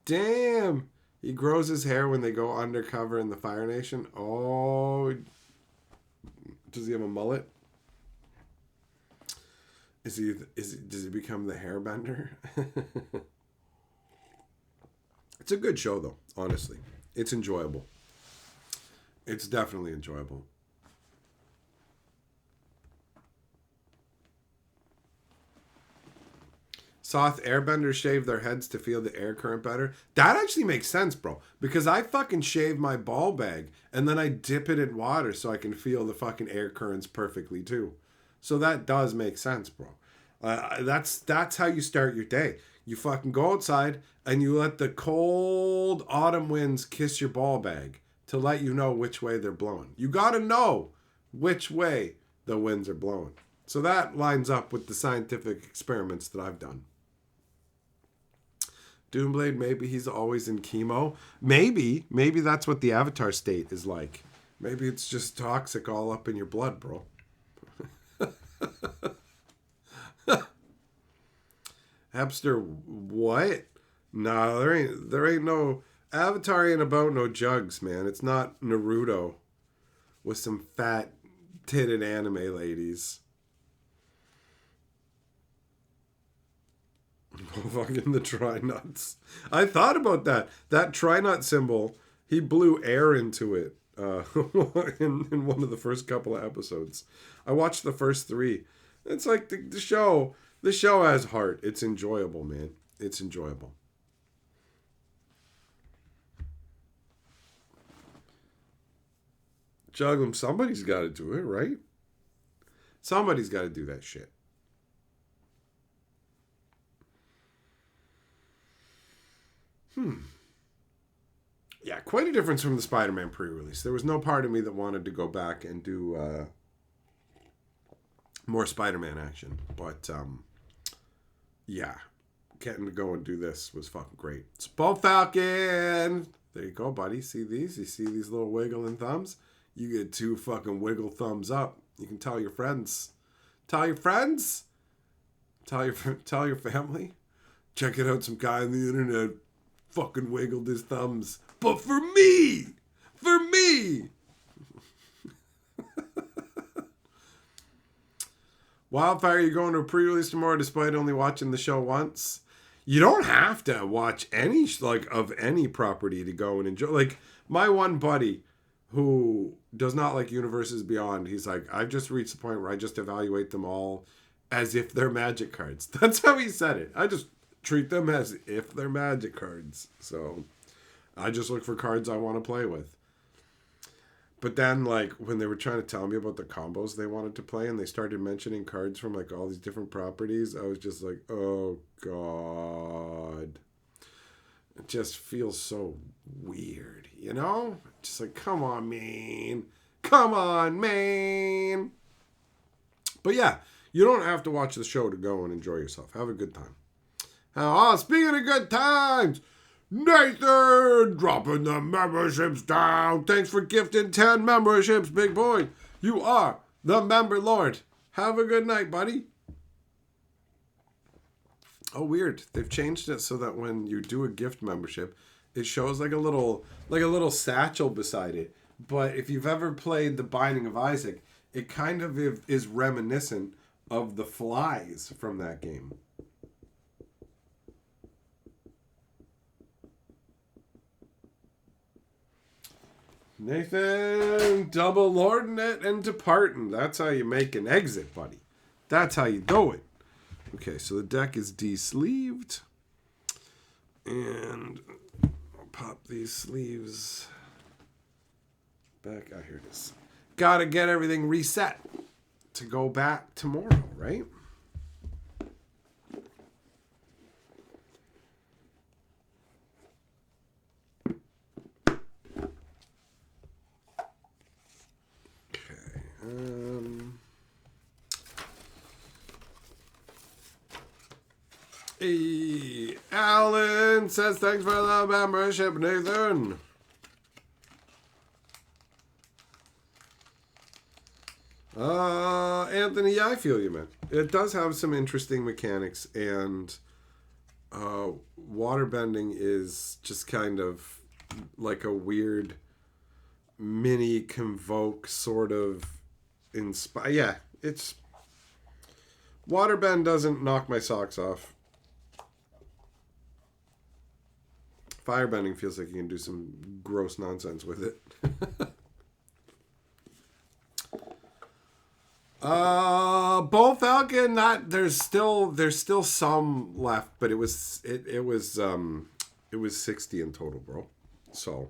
Damn. He grows his hair when they go undercover in the Fire Nation. Oh. Does he have a mullet? Does he become the hairbender? It's a good show though, honestly. It's enjoyable. It's definitely enjoyable. Soth airbenders shave their heads to feel the air current better. That actually makes sense, bro. Because I fucking shave my ball bag and then I dip it in water so I can feel the fucking air currents perfectly too. So that does make sense, bro. That's how you start your day. You fucking go outside and you let the cold autumn winds kiss your ball bag to let you know which way they're blowing. You gotta know which way the winds are blowing. So that lines up with the scientific experiments that I've done. Doomblade, maybe he's always in chemo. Maybe that's what the Avatar state is like. Maybe it's just toxic all up in your blood, bro. Hepster, what? No, there ain't no Avatar ain't about no jugs, man. It's not Naruto with some fat titted anime ladies. Fucking the tri-nuts. I thought about that. That tri-nut symbol, he blew air into it in one of the first couple of episodes. I watched the first 3. It's like the show has heart. It's enjoyable, man. It's enjoyable. Jug them. Somebody's got to do it, right? Somebody's got to do that shit. Yeah, quite a difference from the Spider-Man pre-release. There was no part of me that wanted to go back and do more Spider-Man action. But, yeah, getting to go and do this was fucking great. Spall Falcon! There you go, buddy. See these? You see these little wiggling thumbs? You get 2 fucking wiggle thumbs up. You can tell your friends. Tell your friends? Tell your family? Check it out, some guy on the internet fucking wiggled his thumbs. But for me! For me! Wildfire, you going to a pre-release tomorrow despite only watching the show once? You don't have to watch any of any property to go and enjoy. Like my one buddy who does not like Universes Beyond, he's like, I've just reached the point where I just evaluate them all as if they're Magic cards. That's how he said it. I just treat them as if they're Magic cards. So I just look for cards I want to play with. But then, like, when they were trying to tell me about the combos they wanted to play and they started mentioning cards from, like, all these different properties, I was just like, oh, God. It just feels so weird, you know? Just like, come on, man. Come on, man. But yeah, you don't have to watch the show to go and enjoy yourself. Have a good time. Oh, speaking of good times, Nathan dropping the memberships down. Thanks for gifting 10 memberships, big boy. You are the member lord. Have a good night, buddy. Oh, weird. They've changed it so that when you do a gift membership, it shows like a little satchel beside it. But if you've ever played The Binding of Isaac, it kind of is reminiscent of the flies from that game. Nathan, double lording it and departing. That's how you make an exit, buddy. That's how you do it. Okay, so the deck is de-sleeved. And I'll pop these sleeves back. Oh, here it is. Gotta get everything reset to go back tomorrow, right? Hey, Alan says thanks for the membership, Nathan. Anthony, yeah, I feel you, man. It does have some interesting mechanics, and waterbending is just kind of like a weird mini convoke sort of inspire. Yeah, it's waterbend doesn't knock my socks off. Firebending feels like you can do some gross nonsense with it. Bull Falcon, not there's still some left, but it was 60 in total, bro. So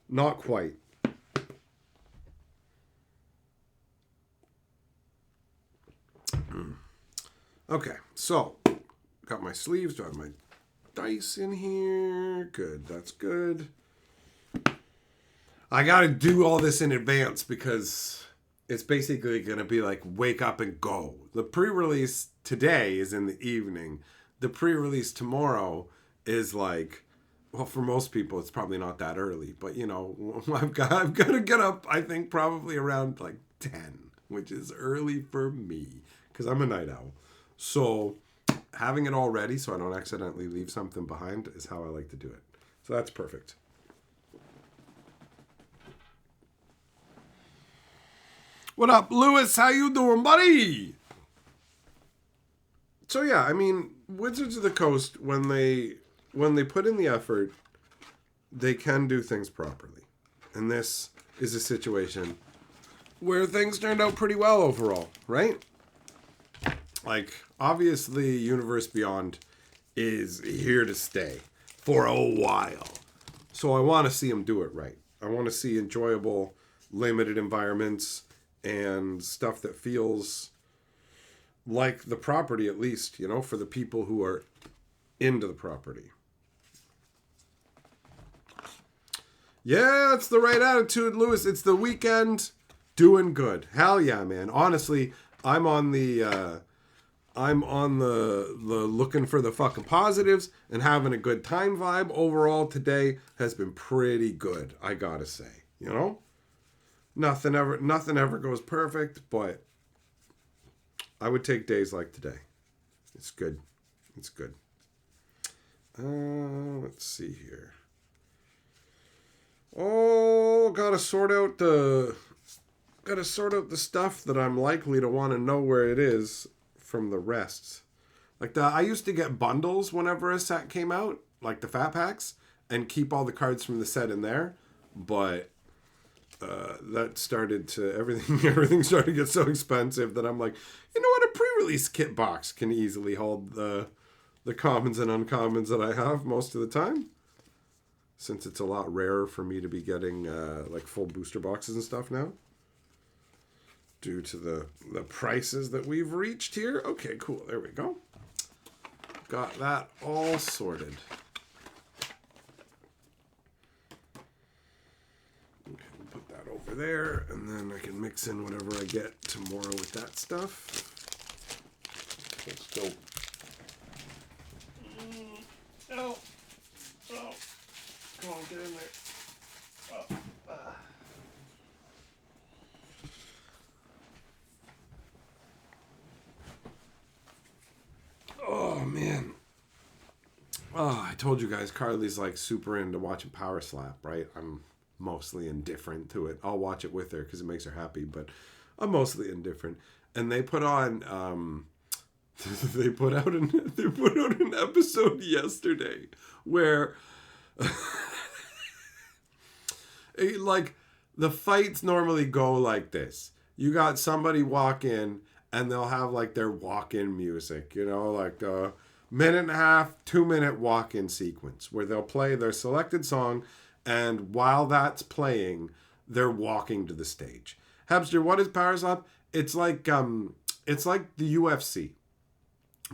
not quite. Okay, so got my sleeves, do I have my dice in here? Good, that's good. I gotta do all this in advance because it's basically gonna be like wake up and go. The pre-release today is in the evening. The pre-release tomorrow is like, well, for most people it's probably not that early, but you know, I've got to get up, I think probably around like 10, which is early for me because I'm a night owl. So having it all ready so I don't accidentally leave something behind is how I like to do it. So that's perfect. What up, Lewis? How you doing, buddy? So yeah, I mean, Wizards of the Coast, when they put in the effort, they can do things properly. And this is a situation where things turned out pretty well overall, right? Like, obviously, Universe Beyond is here to stay for a while. So I want to see them do it right. I want to see enjoyable, limited environments and stuff that feels like the property, at least, you know, for the people who are into the property. Yeah, it's the right attitude, Lewis. It's the weekend. Doing good. Hell yeah, man. Honestly, I'm on the looking for the fucking positives and having a good time vibe. Overall, today has been pretty good, I gotta say. You know? Nothing ever goes perfect, but I would take days like today. It's good. It's good. Let's see here. Oh, gotta sort out the stuff that I'm likely to want to know where it is from the rest. Like I used to get bundles whenever a set came out, like the fat packs, and keep all the cards from the set in there. But that started to everything started to get so expensive that I'm like, you know what, a pre-release kit box can easily hold the commons and uncommons that I have most of the time. Since it's a lot rarer for me to be getting like full booster boxes and stuff now. Due to the prices that we've reached here. Okay, cool. There we go. Got that all sorted. Okay, we'll put that over there, and then I can mix in whatever I get tomorrow with that stuff. Let's go. Oh. Oh. Come on, get in there. Oh. Oh, man. Oh, I told you guys, Carly's like super into watching Power Slap, right? I'm mostly indifferent to it. I'll watch it with her because it makes her happy, but I'm mostly indifferent. And they put on, they put out an episode yesterday where, like, the fights normally go like this. You got somebody walk in, and they'll have like their walk-in music, you know, like a 1.5, 2-minute walk-in sequence where they'll play their selected song, and while that's playing, they're walking to the stage. Hebster, what is Power Slap? It's like the UFC,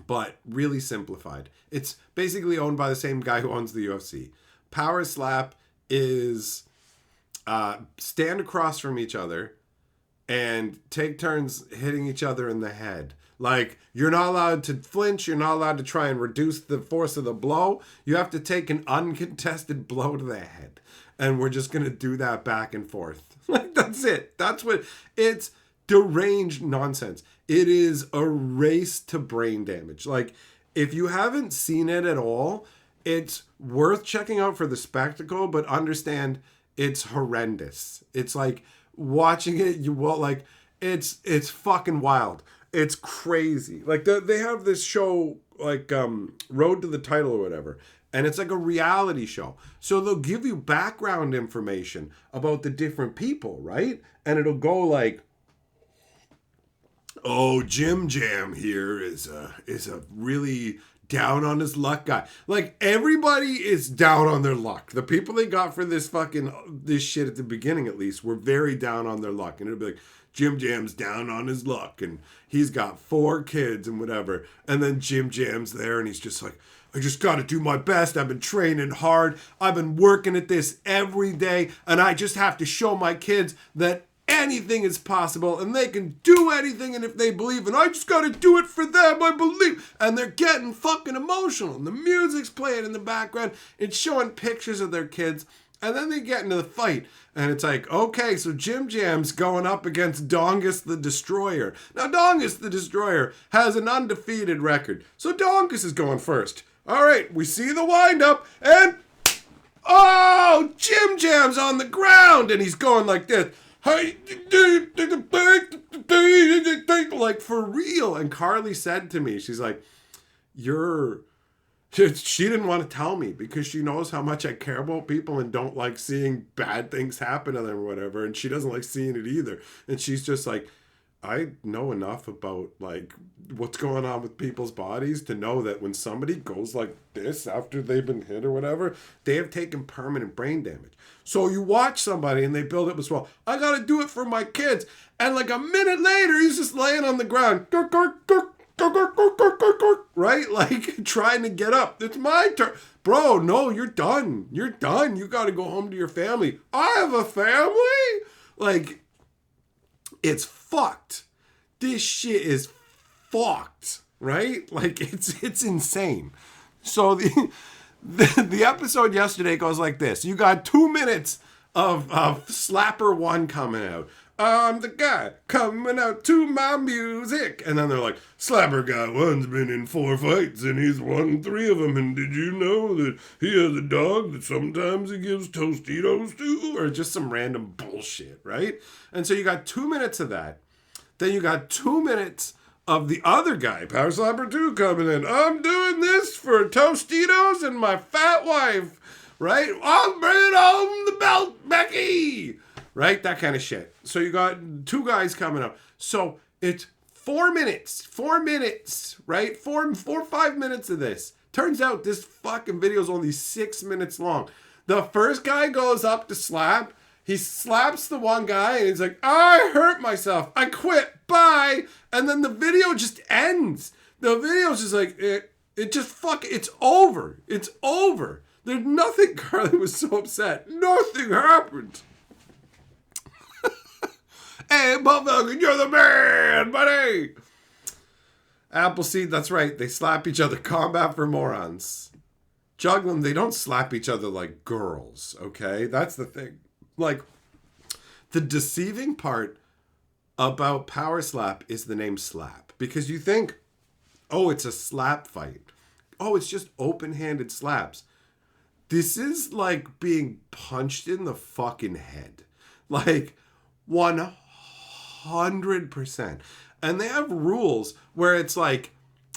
but really simplified. It's basically owned by the same guy who owns the UFC. Power Slap is stand across from each other and take turns hitting each other in the head. Like, you're not allowed to flinch. You're not allowed to try and reduce the force of the blow. You have to take an uncontested blow to the head. And we're just going to do that back and forth. Like, that's it. That's what it's deranged nonsense. It is a race to brain damage. Like, if you haven't seen it at all, it's worth checking out for the spectacle, but understand it's horrendous. It's like watching it, it's fucking wild. It's crazy. Like, they have this show, like, Road to the Title or whatever, and it's like a reality show. So they'll give you background information about the different people, right? And it'll go like, oh, Jim Jam here is a really down on his luck guy. Like, everybody is down on their luck. The people they got for this shit at the beginning, at least, were very down on their luck. And it'll be like, Jim Jam's down on his luck, and he's got 4 kids and whatever. And then Jim Jam's there, and he's just like, I just got to do my best. I've been training hard. I've been working at this every day, and I just have to show my kids that anything is possible, and they can do anything, and if they believe, and I just got to do it for them, I believe. And they're getting fucking emotional, and the music's playing in the background. It's showing pictures of their kids. And then they get into the fight, and it's like, okay, so Jim Jam's going up against Dongus the Destroyer. Now, Dongus the Destroyer has an undefeated record, so Dongus is going first. All right, we see the wind-up, and, oh, Jim Jam's on the ground, and he's going like this. Like, for real. And Carly said to me, she's like, she didn't want to tell me because she knows how much I care about people and don't like seeing bad things happen to them or whatever. And she doesn't like seeing it either. And she's just like, I know enough about like what's going on with people's bodies to know that when somebody goes like this after they've been hit or whatever, they have taken permanent brain damage. So you watch somebody and they build up as well. I got to do it for my kids. And like a minute later, he's just laying on the ground. Right? Like, trying to get up. It's my turn. Bro, no, you're done. You're done. You got to go home to your family. I have a family? Like, it's fucked. This shit is fucked. Right? Like, it's insane. So the episode yesterday goes like this. You got 2 minutes of Slapper 1 coming out. I'm the guy coming out to my music. And then they're like, Slapper Guy 1's been in 4 fights and he's won 3 of them. And did you know that he has a dog that sometimes he gives Tostitos to? Or just some random bullshit, right? And so you got 2 minutes of that. Then you got 2 minutes of the other guy, Power Slapper 2, coming in. I'm doing this for Tostitos and my fat wife, right? I'm bringing home the belt, Becky. Right? That kind of shit. So you got 2 guys coming up. So it's 4 minutes, right? 4 or 5 minutes of this. Turns out this fucking video is only 6 minutes long. The first guy goes up to slap. He slaps the one guy and he's like, I hurt myself. I quit. Bye. And then the video just ends. The video's just like, it's over. It's over. There's nothing. Carly was so upset. Nothing happened. Hey, motherfucker, you're the man, buddy. Appleseed, that's right. They slap each other. Combat for morons. Juggling, they don't slap each other like girls, okay? That's the thing. Like, the deceiving part about Power Slap is the name Slap. Because you think, oh, it's a slap fight. Oh, it's just open-handed slaps. This is like being punched in the fucking head. Like, 100%. And they have rules where it's like,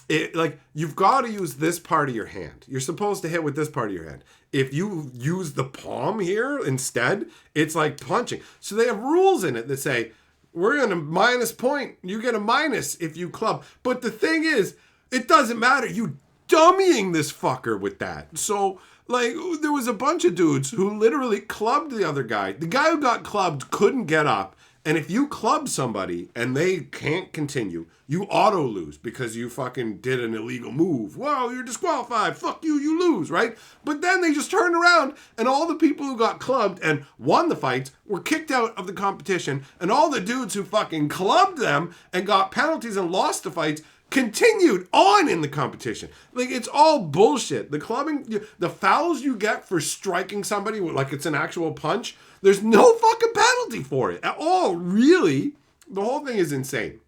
you've got to use this part of your hand. You're supposed to hit with this part of your hand. If you use the palm here instead, it's like punching. So they have rules in it that say, we're going to minus point. You get a minus if you club. But the thing is, it doesn't matter. You dummying this fucker with that. So, like, there was a bunch of dudes who literally clubbed the other guy. The guy who got clubbed couldn't get up. And if you club somebody and they can't continue, you auto lose because you fucking did an illegal move. Well, you're disqualified. Fuck you, you lose, right? But then they just turned around and all the people who got clubbed and won the fights were kicked out of the competition. And all the dudes who fucking clubbed them and got penalties and lost the fights continued on in the competition. Like, it's all bullshit. The clubbing, the fouls you get for striking somebody like it's an actual punch, there's no fucking penalty for it at all, really. The whole thing is insane.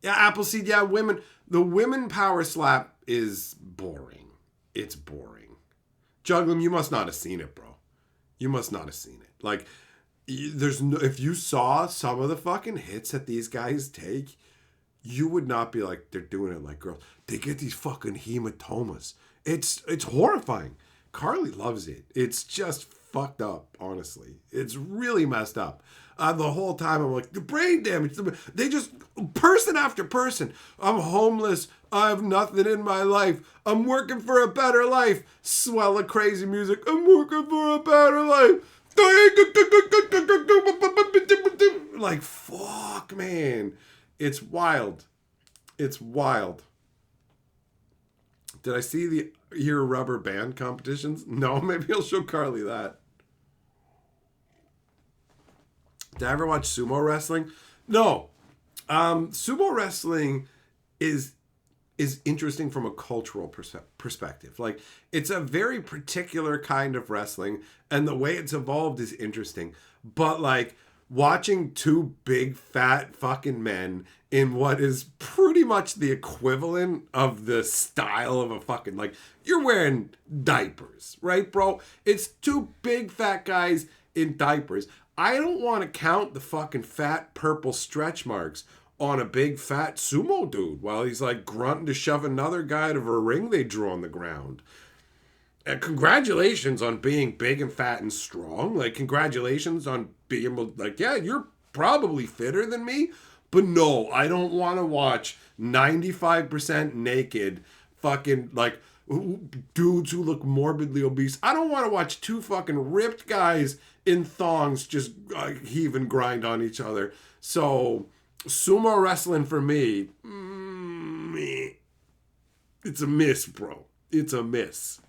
Yeah, Appleseed, yeah, women. The women power slap is boring. It's boring. Juggling, you must not have seen it, bro. You must not have seen it. Like, there's no, if you saw some of the fucking hits that these guys take, you would not be like, they're doing it like girls. They get these fucking hematomas. It's horrifying. Carly loves it. It's just fucked up, honestly. It's really messed up. The whole time I'm like, the brain damage. They just, person after person. I'm homeless. I have nothing in my life. I'm working for a better life. Swell of crazy music. I'm working for a better life. Like, fuck, man. It's wild. It's wild. Did I see your rubber band competitions? No, maybe I'll show Carly that. Did I ever watch sumo wrestling? No. Sumo wrestling is interesting from a cultural perspective. Like, it's a very particular kind of wrestling, and the way it's evolved is interesting. But, like, watching two big fat fucking men in what is pretty much the equivalent of the style of a fucking, like, you're wearing diapers, right, bro? It's two big fat guys in diapers. I don't want to count the fucking fat purple stretch marks on a big fat sumo dude while he's like grunting to shove another guy out of a ring they drew on the ground. And congratulations on being big and fat and strong. Like, congratulations on being like, yeah, you're probably fitter than me. But no, I don't want to watch 95% naked fucking, like, dudes who look morbidly obese. I don't want to watch two fucking ripped guys in thongs just heave and grind on each other. So, sumo wrestling for me, it's a miss, bro. It's a miss.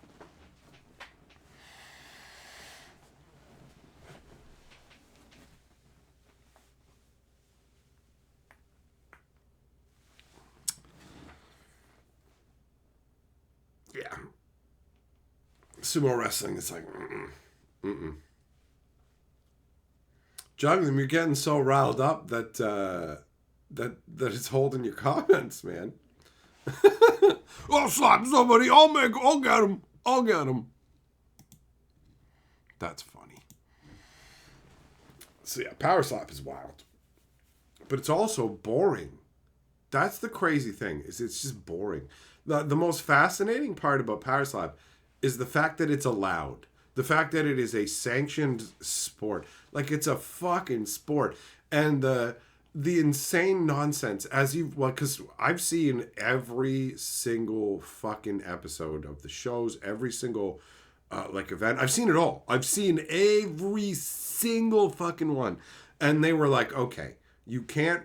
Yeah. Sumo wrestling is like, Juggling, you're getting so riled up that that it's holding your comments, man. I'll slap somebody. I'll get him. I'll get him. That's funny. So yeah, power slap is wild, but it's also boring. That's the crazy thing. Is it's just boring. The most fascinating part about power slap is the fact that it's allowed. The fact that it is a sanctioned sport. Like, it's a fucking sport. And the insane nonsense, as you've, well, because I've seen every single fucking episode of the shows, every single like event. I've seen it all. I've seen every single fucking one. And they were like, okay, you can't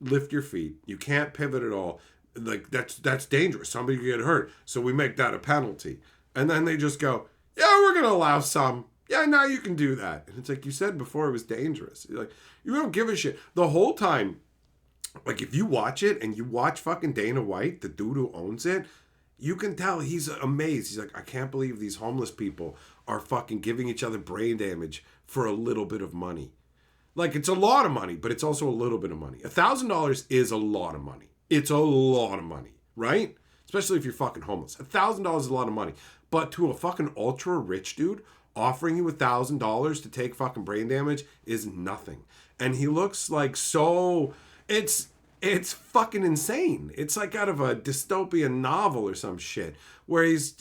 lift your feet. You can't pivot at all. Like, that's dangerous. Somebody could get hurt. So we make that a penalty. And then they just go, yeah, we're going to allow some. Yeah, now you can do that. And it's like you said before, it was dangerous. You're like, you don't give a shit. The whole time, like, if you watch it and you watch fucking Dana White, the dude who owns it, you can tell he's amazed. He's like, I can't believe these homeless people are fucking giving each other brain damage for a little bit of money. Like, it's a lot of money, but it's also a little bit of money. $1,000 is a lot of money. It's a lot of money, right? Especially if you're fucking homeless. $1,000 is a lot of money. But to a fucking ultra rich dude, offering you $1,000 to take fucking brain damage is nothing. And he looks like so... It's fucking insane. It's like out of a dystopian novel or some shit. Where he's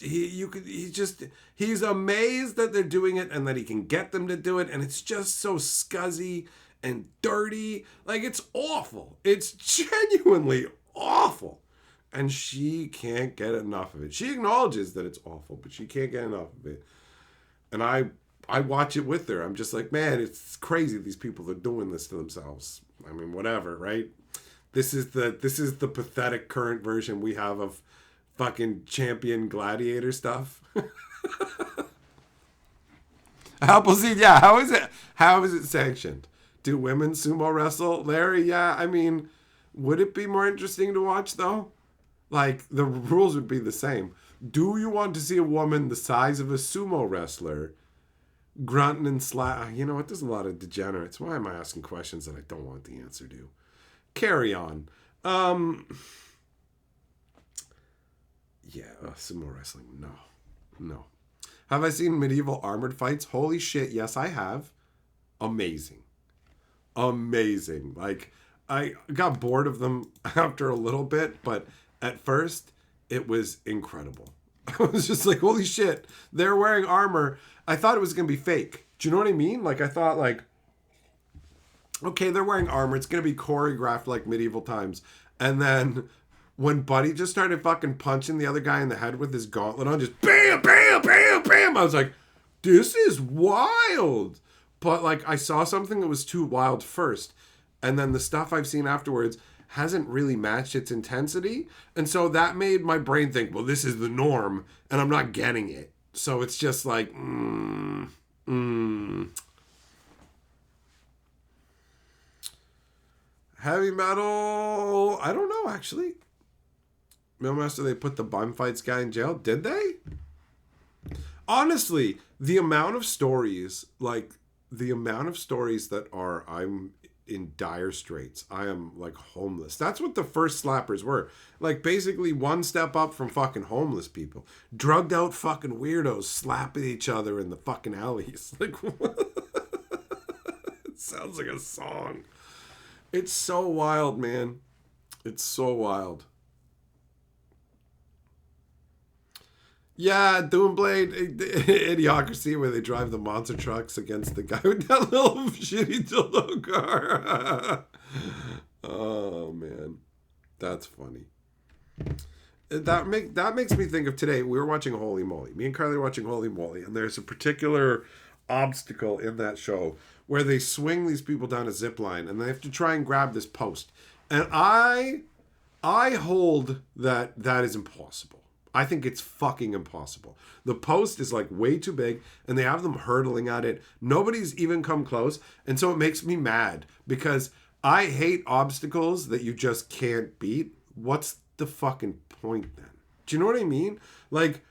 amazed that they're doing it and that he can get them to do it. And it's just so scuzzy and dirty. Like, it's awful. It's genuinely awful. And she can't get enough of it. She acknowledges that it's awful, but she can't get enough of it. And I I watch it with her. I'm just like, man, it's crazy these people are doing this to themselves. I mean, whatever, right? This is the pathetic current version we have of fucking champion gladiator stuff. Appleseed, yeah. How is it? How is it sanctioned? Do women sumo wrestle, Larry? Yeah, I mean, would it be more interesting to watch though? Like the rules would be the same. Do you want to see a woman the size of a sumo wrestler grunting and slap? You know what? There's a lot of degenerates. Why am I asking questions that I don't want the answer to? Carry on. Yeah, sumo wrestling. No, no. Have I seen medieval armored fights? Holy shit, yes, I have. Amazing. Amazing. Like, I got bored of them after a little bit, but at first, it was incredible. I was just like, holy shit, they're wearing armor. I thought it was going to be fake. Do you know what I mean? Like, I thought, like, okay, they're wearing armor. It's going to be choreographed like medieval times. And then when Buddy just started fucking punching the other guy in the head with his gauntlet on, just bam, bam, bam, bam. I was like, this is wild. But like, I saw something that was too wild first. And then the stuff I've seen afterwards hasn't really matched its intensity. And so that made my brain think, well, this is the norm. And I'm not getting it. So it's just like, Heavy metal, I don't know, actually. Millmaster, they put the bum fights guy in jail. Did they? Honestly, the amount of stories that are, I'm in dire straits. I am like homeless. That's what the first slappers were. Like basically one step up from fucking homeless people. Drugged out fucking weirdos slapping each other in the fucking alleys. Like, it sounds like a song. It's so wild, man. It's so wild. Yeah, Doomblade, Idiocracy, where they drive the monster trucks against the guy with that little shitty dildo car. Oh, man. That's funny. That makes me think of today. We were watching Holy Moly. Me and Carly were watching Holy Moly, and there's a particular obstacle in that show where they swing these people down a zip line, and they have to try and grab this post. And I hold that is impossible. I think it's fucking impossible. The post is like way too big and they have them hurtling at it. Nobody's even come close. And so it makes me mad because I hate obstacles that you just can't beat. What's the fucking point then? Do you know what I mean? Like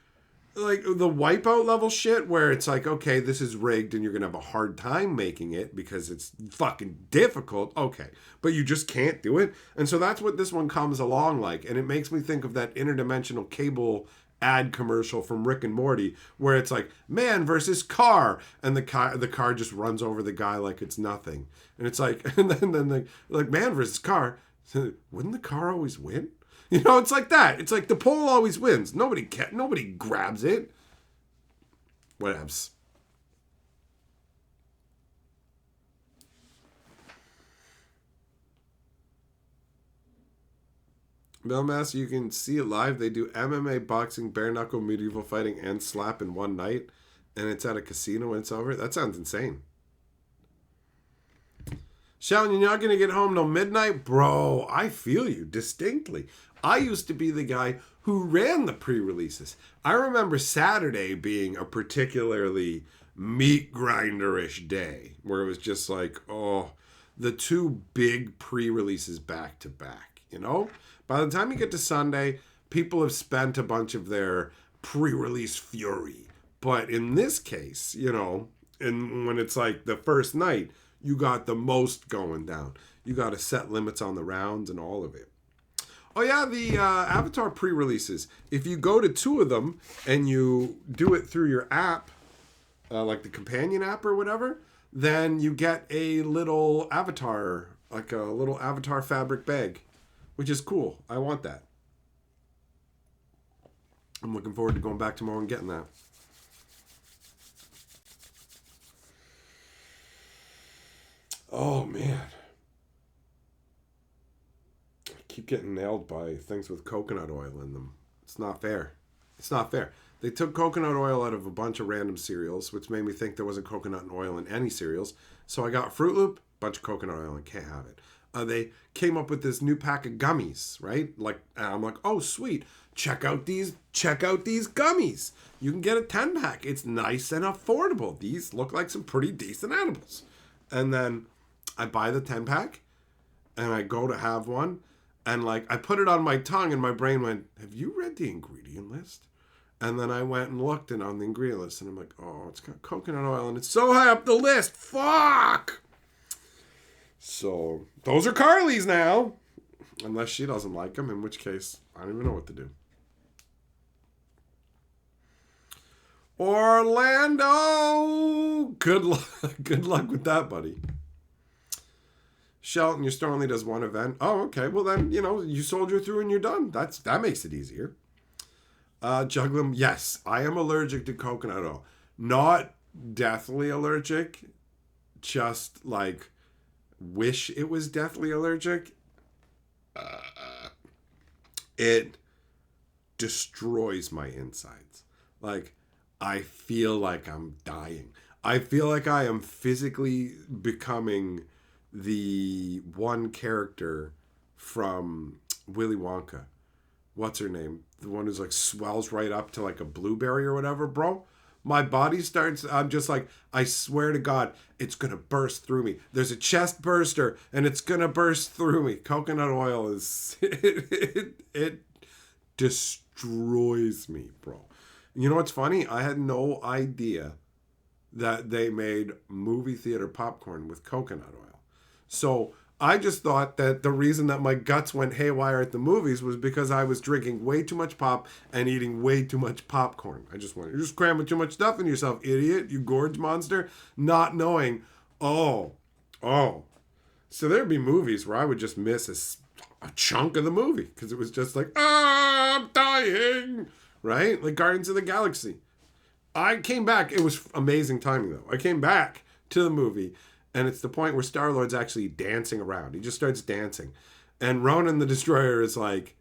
the wipeout level shit where it's like, okay, this is rigged and you're going to have a hard time making it because it's fucking difficult. Okay. But you just can't do it. And so that's what this one comes along like. And it makes me think of that interdimensional cable ad commercial from Rick and Morty where it's like man versus car. And the car just runs over the guy like it's nothing. And it's like, and then like man versus car. Wouldn't the car always win? You know, it's like that. It's like the pole always wins. Nobody grabs it. Whatevs. Millmaster, you can see it live. They do MMA, boxing, bare knuckle, medieval fighting, and slap in one night. And it's at a casino when it's over. That sounds insane. Sheldon, you're not going to get home till midnight? Bro, I feel you distinctly. I used to be the guy who ran the pre-releases. I remember Saturday being a particularly meat grinder-ish day where it was just like, oh, the two big pre-releases back to back, you know? By the time you get to Sunday, people have spent a bunch of their pre-release fury. But in this case, you know, and when it's like the first night, you got the most going down. You got to set limits on the rounds and all of it. Oh yeah, the Avatar pre-releases. If you go to two of them and you do it through your app, like the companion app or whatever, then you get a little avatar, like a little avatar fabric bag, which is cool. I want that. I'm looking forward to going back tomorrow and getting that. Oh man. Keep getting nailed by things with coconut oil in them. It's not fair. It's not fair. They took coconut oil out of a bunch of random cereals, which made me think there wasn't coconut and oil in any cereals. So I got Fruit Loop, bunch of coconut oil, and can't have it. They came up with this new pack of gummies, right? Like, and I'm like, oh sweet, check out these gummies. You can get a 10-pack. It's nice and affordable. These look like some pretty decent edibles. And then I buy the 10-pack, and I go to have one, and like I put it on my tongue, and my brain went, have you read the ingredient list? And then I went and looked on the ingredient list, and I'm like, oh, it's got coconut oil, and it's so high up the list. Fuck! So, those are Carly's now. Unless she doesn't like them, in which case, I don't even know what to do. Orlando! Good luck with that, buddy. Shelton, your store only does one event. Oh, okay. Well, then, you soldier through and you're done. That makes it easier. Juggling, yes, I am allergic to coconut oil. Not deathly allergic, just like wish it was deathly allergic. It destroys my insides. Like, I feel like I'm dying. I feel like I am physically becoming the one character from Willy Wonka. What's her name? The one who's like swells right up to like a blueberry or whatever, bro. My body starts, I'm just like, I swear to God, it's going to burst through me. There's a chest burster and it's going to burst through me. Coconut oil is, it destroys me, bro. You know what's funny? I had no idea that they made movie theater popcorn with coconut oil. So I just thought that the reason that my guts went haywire at the movies was because I was drinking way too much pop and eating way too much popcorn. I just went, you're just cramming too much stuff in yourself, idiot, you gorge monster, not knowing, oh. So there'd be movies where I would just miss a chunk of the movie because it was just like, I'm dying, right? Like Guardians of the Galaxy. I came back. It was amazing timing, though. I came back to the movie, and it's the point where Star-Lord's actually dancing around. He just starts dancing. And Ronan the Destroyer is like,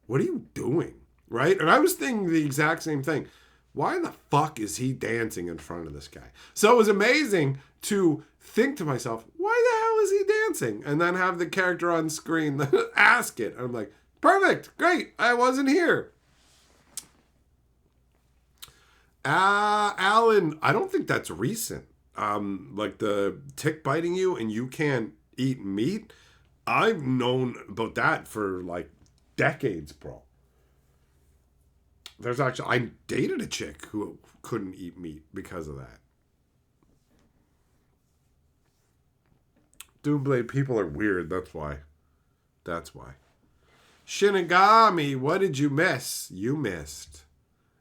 what are you doing? Right? And I was thinking the exact same thing. Why the fuck is he dancing in front of this guy? So it was amazing to think to myself, why the hell is he dancing? And then have the character on screen ask it. And I'm like, perfect, great, I wasn't here. Alan, I don't think that's recent. Like the tick biting you and you can't eat meat. I've known about that for like decades, bro. There's actually, I dated a chick who couldn't eat meat because of that. Doomblade people are weird, that's why. Shinigami, what did you miss? You missed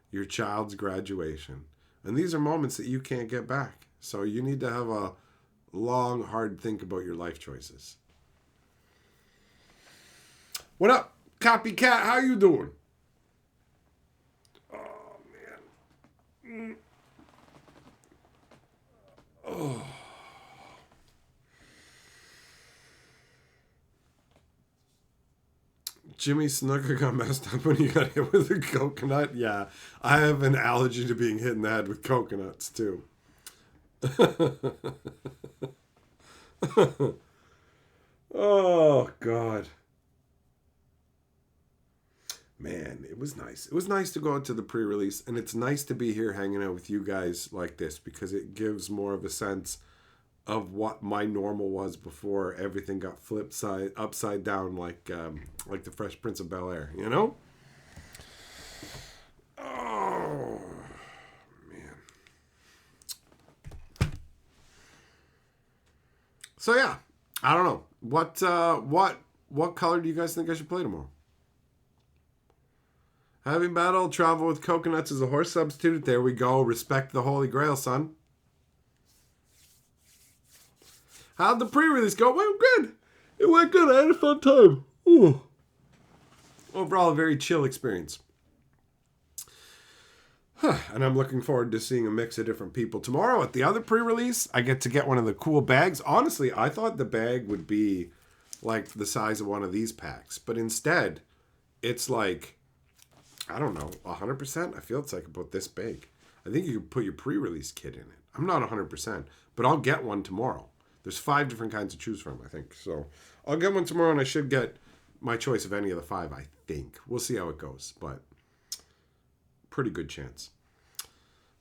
your child's graduation. And these are moments that you can't get back. So you need to have a long, hard think about your life choices. What up, Copycat? How you doing? Oh, man. Oh. Jimmy Snooker got messed up when he got hit with a coconut. Yeah, I have an allergy to being hit in the head with coconuts, too. Oh, God. Man, it was nice. It was nice to go out to the pre-release, and it's nice to be here hanging out with you guys like this because it gives more of a sense of what my normal was before everything got flipped upside down like the Fresh Prince of Bel-Air, you know? Oh, man. So yeah, I don't know. What color do you guys think I should play tomorrow? Heavy metal, travel with coconuts as a horse substitute. There we go. Respect the Holy Grail, son. How'd the pre-release go? It went good. It went good. I had a fun time. Ooh. Overall, a very chill experience. And I'm looking forward to seeing a mix of different people. Tomorrow at the other pre-release, I get to get one of the cool bags. Honestly, I thought the bag would be like the size of one of these packs. But instead, it's like I don't know, 100%? I feel it's like about this big. I think you could put your pre-release kit in it. I'm not 100%, but I'll get one tomorrow. There's 5 different kinds to choose from, I think. So I'll get one tomorrow, and I should get my choice of any of the 5, I think. We'll see how it goes, but pretty good chance.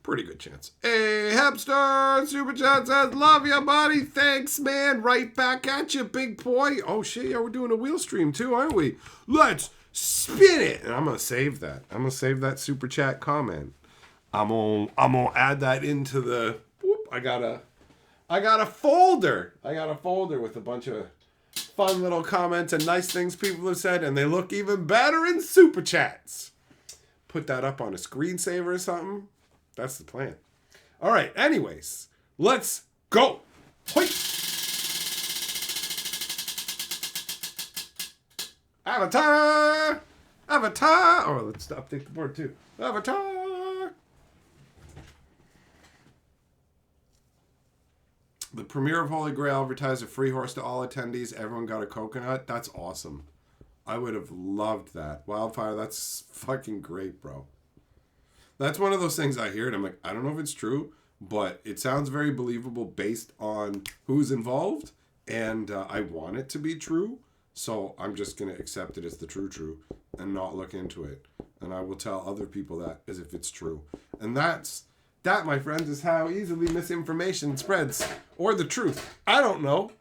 Pretty good chance. Hey, Hepstar Super Chat says, love you, buddy. Thanks, man. Right back at you, big boy. Oh, shit, yeah, we're doing a wheel stream, too, aren't we? Let's spin it. And I'm going to save that. I'm going to save that Super Chat comment. I'm gonna add that into the... Whoop, I got a folder. I got a folder with a bunch of fun little comments and nice things people have said, and they look even better in Super Chats. Put that up on a screensaver or something. That's the plan. All right, anyways, let's go. Hoi. Avatar! Avatar! Oh, let's update the board too. Avatar! The premiere of Holy Grail advertised a free horse to all attendees. Everyone got a coconut. That's awesome. I would have loved that. Wildfire, that's fucking great, bro. That's one of those things I hear, and I'm like, I don't know if it's true, but it sounds very believable based on who's involved, and I want it to be true, so I'm just going to accept it as the true, and not look into it. And I will tell other people that as if it's true. And that, my friends, is how easily misinformation spreads. Or the truth. I don't know.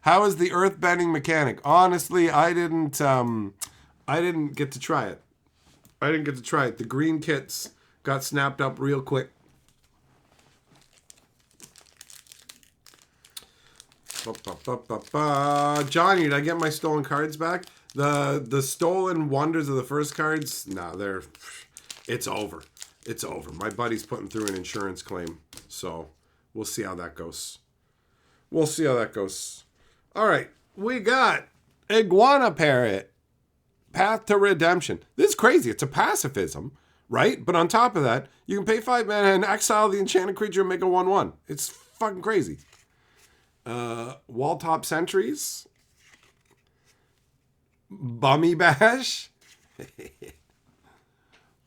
How is the earthbending mechanic? Honestly, I didn't get to try it. The green kits got snapped up real quick. Johnny, did I get my stolen cards back? The stolen wonders of the first cards? Nah, it's over. It's over. My buddy's putting through an insurance claim. So we'll see how that goes. All right, we got Iguana Parrot, Path to Redemption. This is crazy. It's a pacifism, right? But on top of that, you can pay 5 mana and exile the enchanted creature and make a 1/1. It's fucking crazy. Walltop Sentries, Bummy Bash,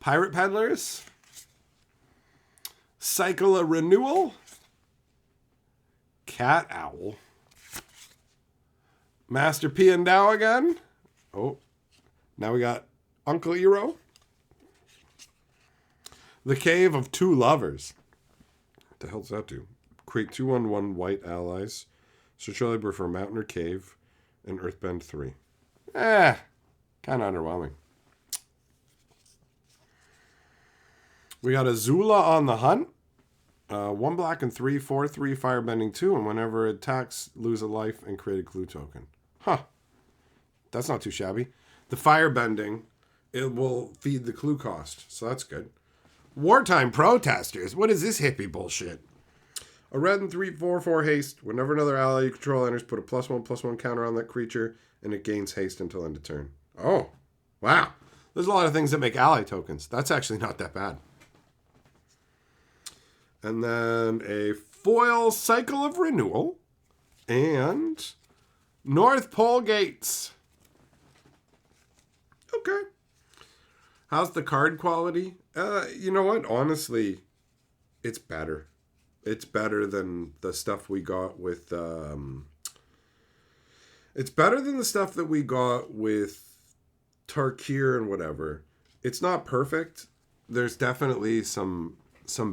Pirate Peddlers, Cycle of Renewal, Cat Owl, Master P and Dow again. Oh, now we got Uncle Eero. The Cave of Two Lovers. What the hell does that do? Create 2/1 white allies. Search your library for a mountain or cave. And Earthbend 3. Kind of underwhelming. We got Azula on the Hunt. 1 black and 3, 4/3 firebending 2, and whenever it attacks, lose a life and create a clue token. Huh. That's not too shabby. The firebending, it will feed the clue cost, so that's good. Wartime Protesters. What is this hippie bullshit? A red and 3/4/4 haste. Whenever another ally you control enters, put a +1/+1 counter on that creature, and it gains haste until end of turn. Oh, wow. There's a lot of things that make ally tokens. That's actually not that bad. And then a foil Cycle of Renewal. And North Pole Gates. Okay. How's the card quality? You know what? Honestly, it's better. It's better than the stuff we got with... it's better than the stuff that we got with Tarkir and whatever. It's not perfect. There's definitely some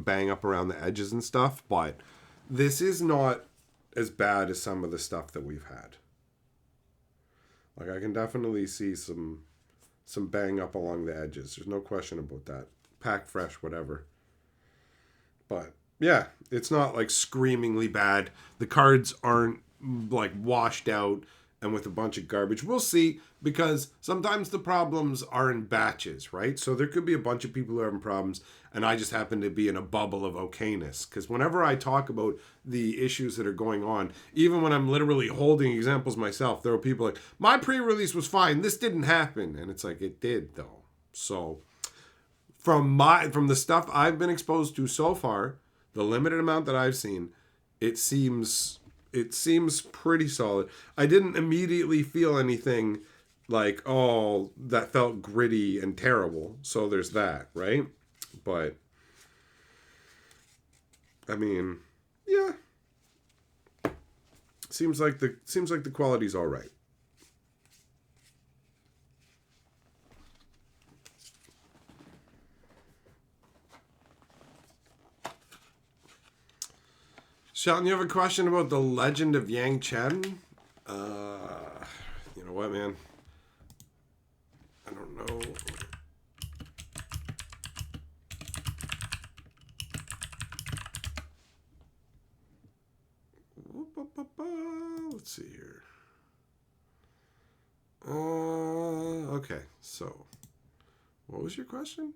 bang up around the edges and stuff, but this is not as bad as some of the stuff that we've had. Like, I can definitely see some bang up along the edges. There's no question about that. Pack fresh, whatever. But yeah, it's not like screamingly bad. The cards aren't like washed out and with a bunch of garbage. We'll see, because sometimes the problems are in batches, right? So there could be a bunch of people who are having problems, and I just happen to be in a bubble of okayness. Because whenever I talk about the issues that are going on, even when I'm literally holding examples myself, there are people like, my pre-release was fine, this didn't happen. And it's like, it did though. So from the stuff I've been exposed to so far, the limited amount that I've seen, it seems It seems pretty solid. I didn't immediately feel anything like, oh, that felt gritty and terrible. So there's that, right? But I mean, yeah. Seems like the quality's all right. Shelton, you have a question about the Legend of Yang Chen? You know what, man? I don't know. Let's see here. Okay, so what was your question?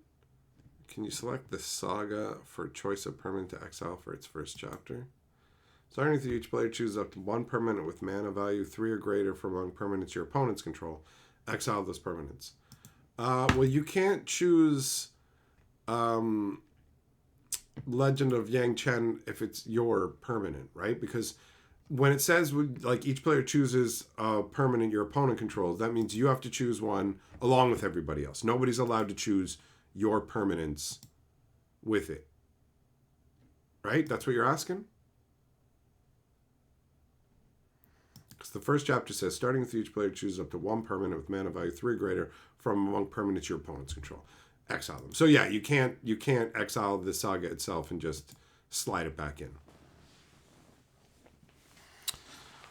Can you select the saga for choice of permanent to exile for its first chapter? Starting with each player chooses up to one permanent with mana value 3 or greater from among permanents your opponents control. Exile those permanents. Well, you can't choose Legend of Yang Chen if it's your permanent, right? Because when it says like each player chooses a permanent your opponent controls, that means you have to choose one along with everybody else. Nobody's allowed to choose your permanents with it. Right? That's what you're asking? Because the first chapter says, starting with each player chooses up to one permanent with mana value 3 or greater from among permanents your opponents control. Exile them. So yeah, you can't exile the saga itself and just slide it back in.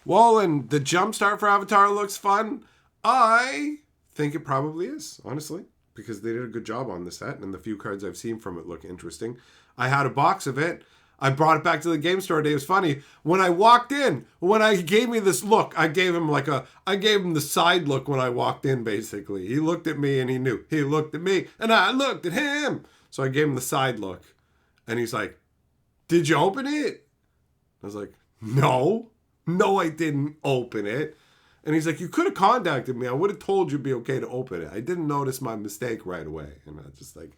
Wallen, the jumpstart for Avatar looks fun. I think it probably is, honestly, because they did a good job on the set, and the few cards I've seen from it look interesting. I had a box of it. I brought it back to the game store today. It was funny. When I walked in, when he gave me this look, I gave him the side look when I walked in, basically. He looked at me and he knew. He looked at me and I looked at him. So I gave him the side look. And he's like, did you open it? I was like, no, I didn't open it. And he's like, you could have contacted me. I would have told you it'd be okay to open it. I didn't notice my mistake right away. And I was just like,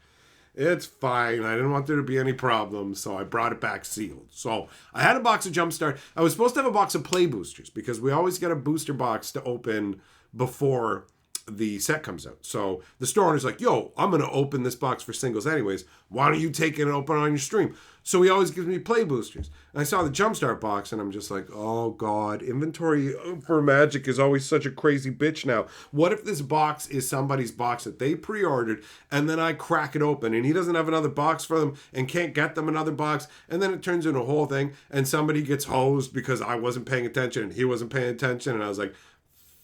it's fine. I didn't want there to be any problems, so I brought it back sealed. So I had a box of Jumpstart. I was supposed to have a box of Play Boosters because we always get a booster box to open before the set comes out. So the store owner's like, yo, I'm going to open this box for singles anyways. Why don't you take it and open it on your stream? So he always gives me Play Boosters. And I saw the Jumpstart box, and I'm just like, oh, God. Inventory for Magic is always such a crazy bitch now. What if this box is somebody's box that they pre-ordered, and then I crack it open, and he doesn't have another box for them and can't get them another box, and then it turns into a whole thing, and somebody gets hosed because I wasn't paying attention, and he wasn't paying attention, and I was like,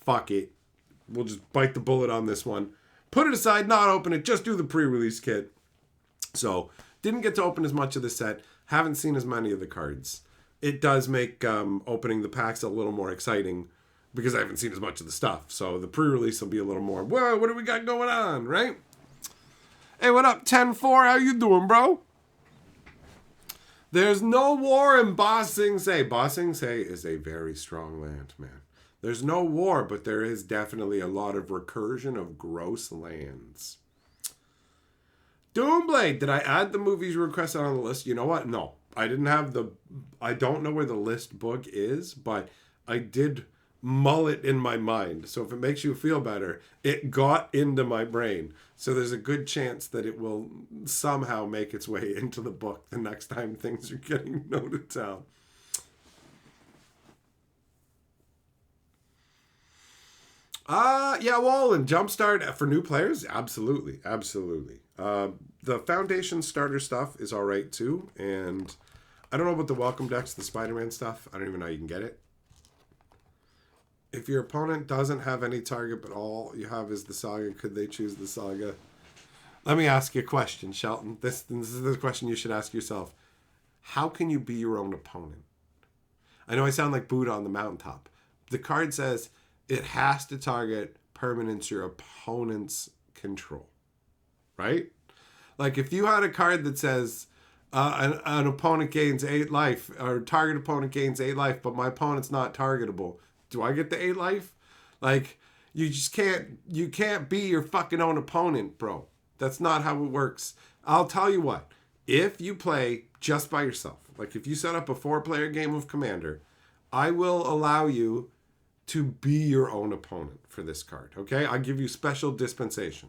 fuck it. We'll just bite the bullet on this one. Put it aside, not open it, just do the pre-release kit. So, didn't get to open as much of the set. Haven't seen as many of the cards. It does make opening the packs a little more exciting because I haven't seen as much of the stuff. So, the pre-release will be a little more, whoa, what do we got going on, right? Hey, what up, 10-4? How you doing, bro? There's no war in Ba Sing Se. Ba Sing Se is a very strong land, man. There's no war, but there is definitely a lot of recursion of gross lands. Doomblade, did I add the movies requested on the list? You know what? No. I didn't have I don't know where the list book is, but I did mull it in my mind. So if it makes you feel better, it got into my brain. So there's a good chance that it will somehow make its way into the book the next time things are getting noted down. Yeah, well, and Jumpstart for new players, absolutely. The Foundation starter stuff is all right too, and I don't know about the welcome decks, the Spider-Man stuff. I don't even know how you can get it. If your opponent doesn't have any target, but all you have is the Saga, could they choose the Saga? Let me ask you a question, Shelton. This is the question you should ask yourself. How can you be your own opponent? I know I sound like Buddha on the mountaintop. The card says it has to target permanents your opponent's control, right? Like if you had a card that says an opponent gains 8 life, or target opponent gains 8 life, but my opponent's not targetable, do I get the 8 life? Like you can't be your fucking own opponent, bro. That's not how it works. I'll tell you what, if you play just by yourself, like if you set up a 4-player game of Commander, I will allow you to be your own opponent for this card. Okay, I'll give you special dispensation.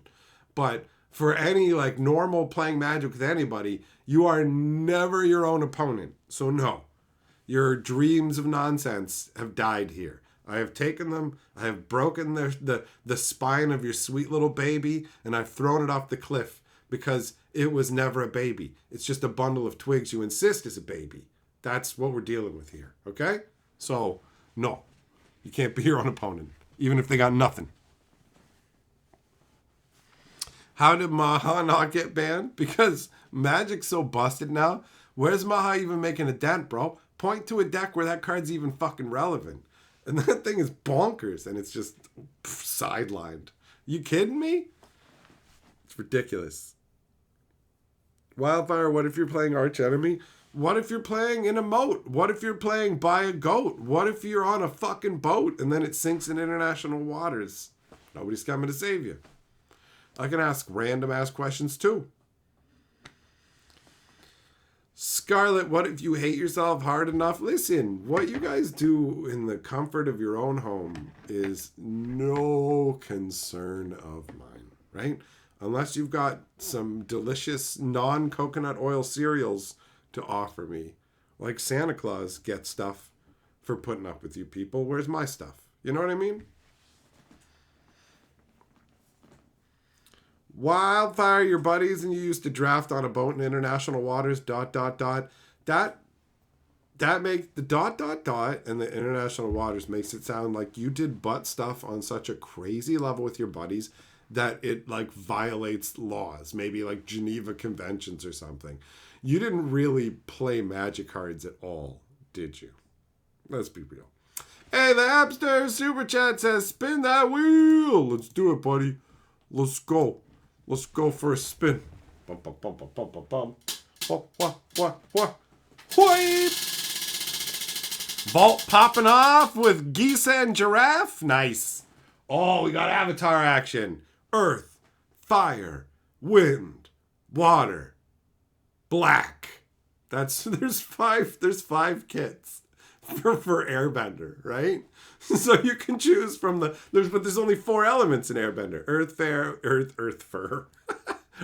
But for any like normal playing Magic with anybody, you are never your own opponent. So no, your dreams of nonsense have died here. I have taken them, I have broken the spine of your sweet little baby, and I've thrown it off the cliff because it was never a baby. It's just a bundle of twigs you insist is a baby. That's what we're dealing with here, okay? So, no, you can't be your own opponent, even if they got nothing. How did Maha not get banned? Because Magic's so busted now. Where's Maha even making a dent, bro? Point to a deck where that card's even fucking relevant. And that thing is bonkers, and it's just sidelined. You kidding me? It's ridiculous. Wildfire, what if you're playing Arch Enemy? What if you're playing in a moat? What if you're playing by a goat? What if you're on a fucking boat and then it sinks in international waters? Nobody's coming to save you. I can ask random ass questions too. Scarlet, what if you hate yourself hard enough? Listen, what you guys do in the comfort of your own home is no concern of mine, right? Unless you've got some delicious non-coconut oil cereals to offer me. Like Santa Claus gets stuff for putting up with you people. Where's my stuff? You know what I mean? Wildfire, your buddies and you used to draft on a boat in international waters, ... That makes the ... and the international waters makes it sound like you did butt stuff on such a crazy level with your buddies that it like violates laws, maybe like Geneva Conventions or something. You didn't really play Magic cards at all, did you? Let's be real. Hey, the Appster Super Chat says, spin that wheel. Let's do it, buddy. Let's go. Let's go for a spin. Bum, bum, bum, bum, bum, bum, bum. What? Vault popping off with geese and giraffe. Nice. Oh, we got Avatar action. Earth, fire, wind, water, black. There's five kits for Airbender, right? So you can choose from but there's only 4 elements in Airbender. Earth, fire, earth, fur.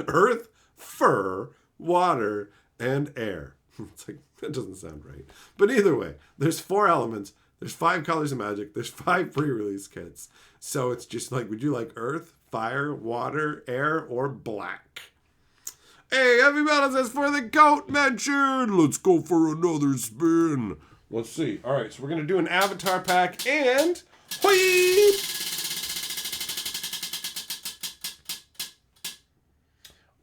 Earth, fur, water, and air. It's like, that doesn't sound right. But either way, there's 4 elements. There's 5 colors of magic. There's 5 pre-release kits. So it's just like, would you like earth, fire, water, air, or black? Hey, Heavy Metal says, for the goat mention, let's go for another spin. Let's see. All right, so we're going to do an Avatar pack and... Whee!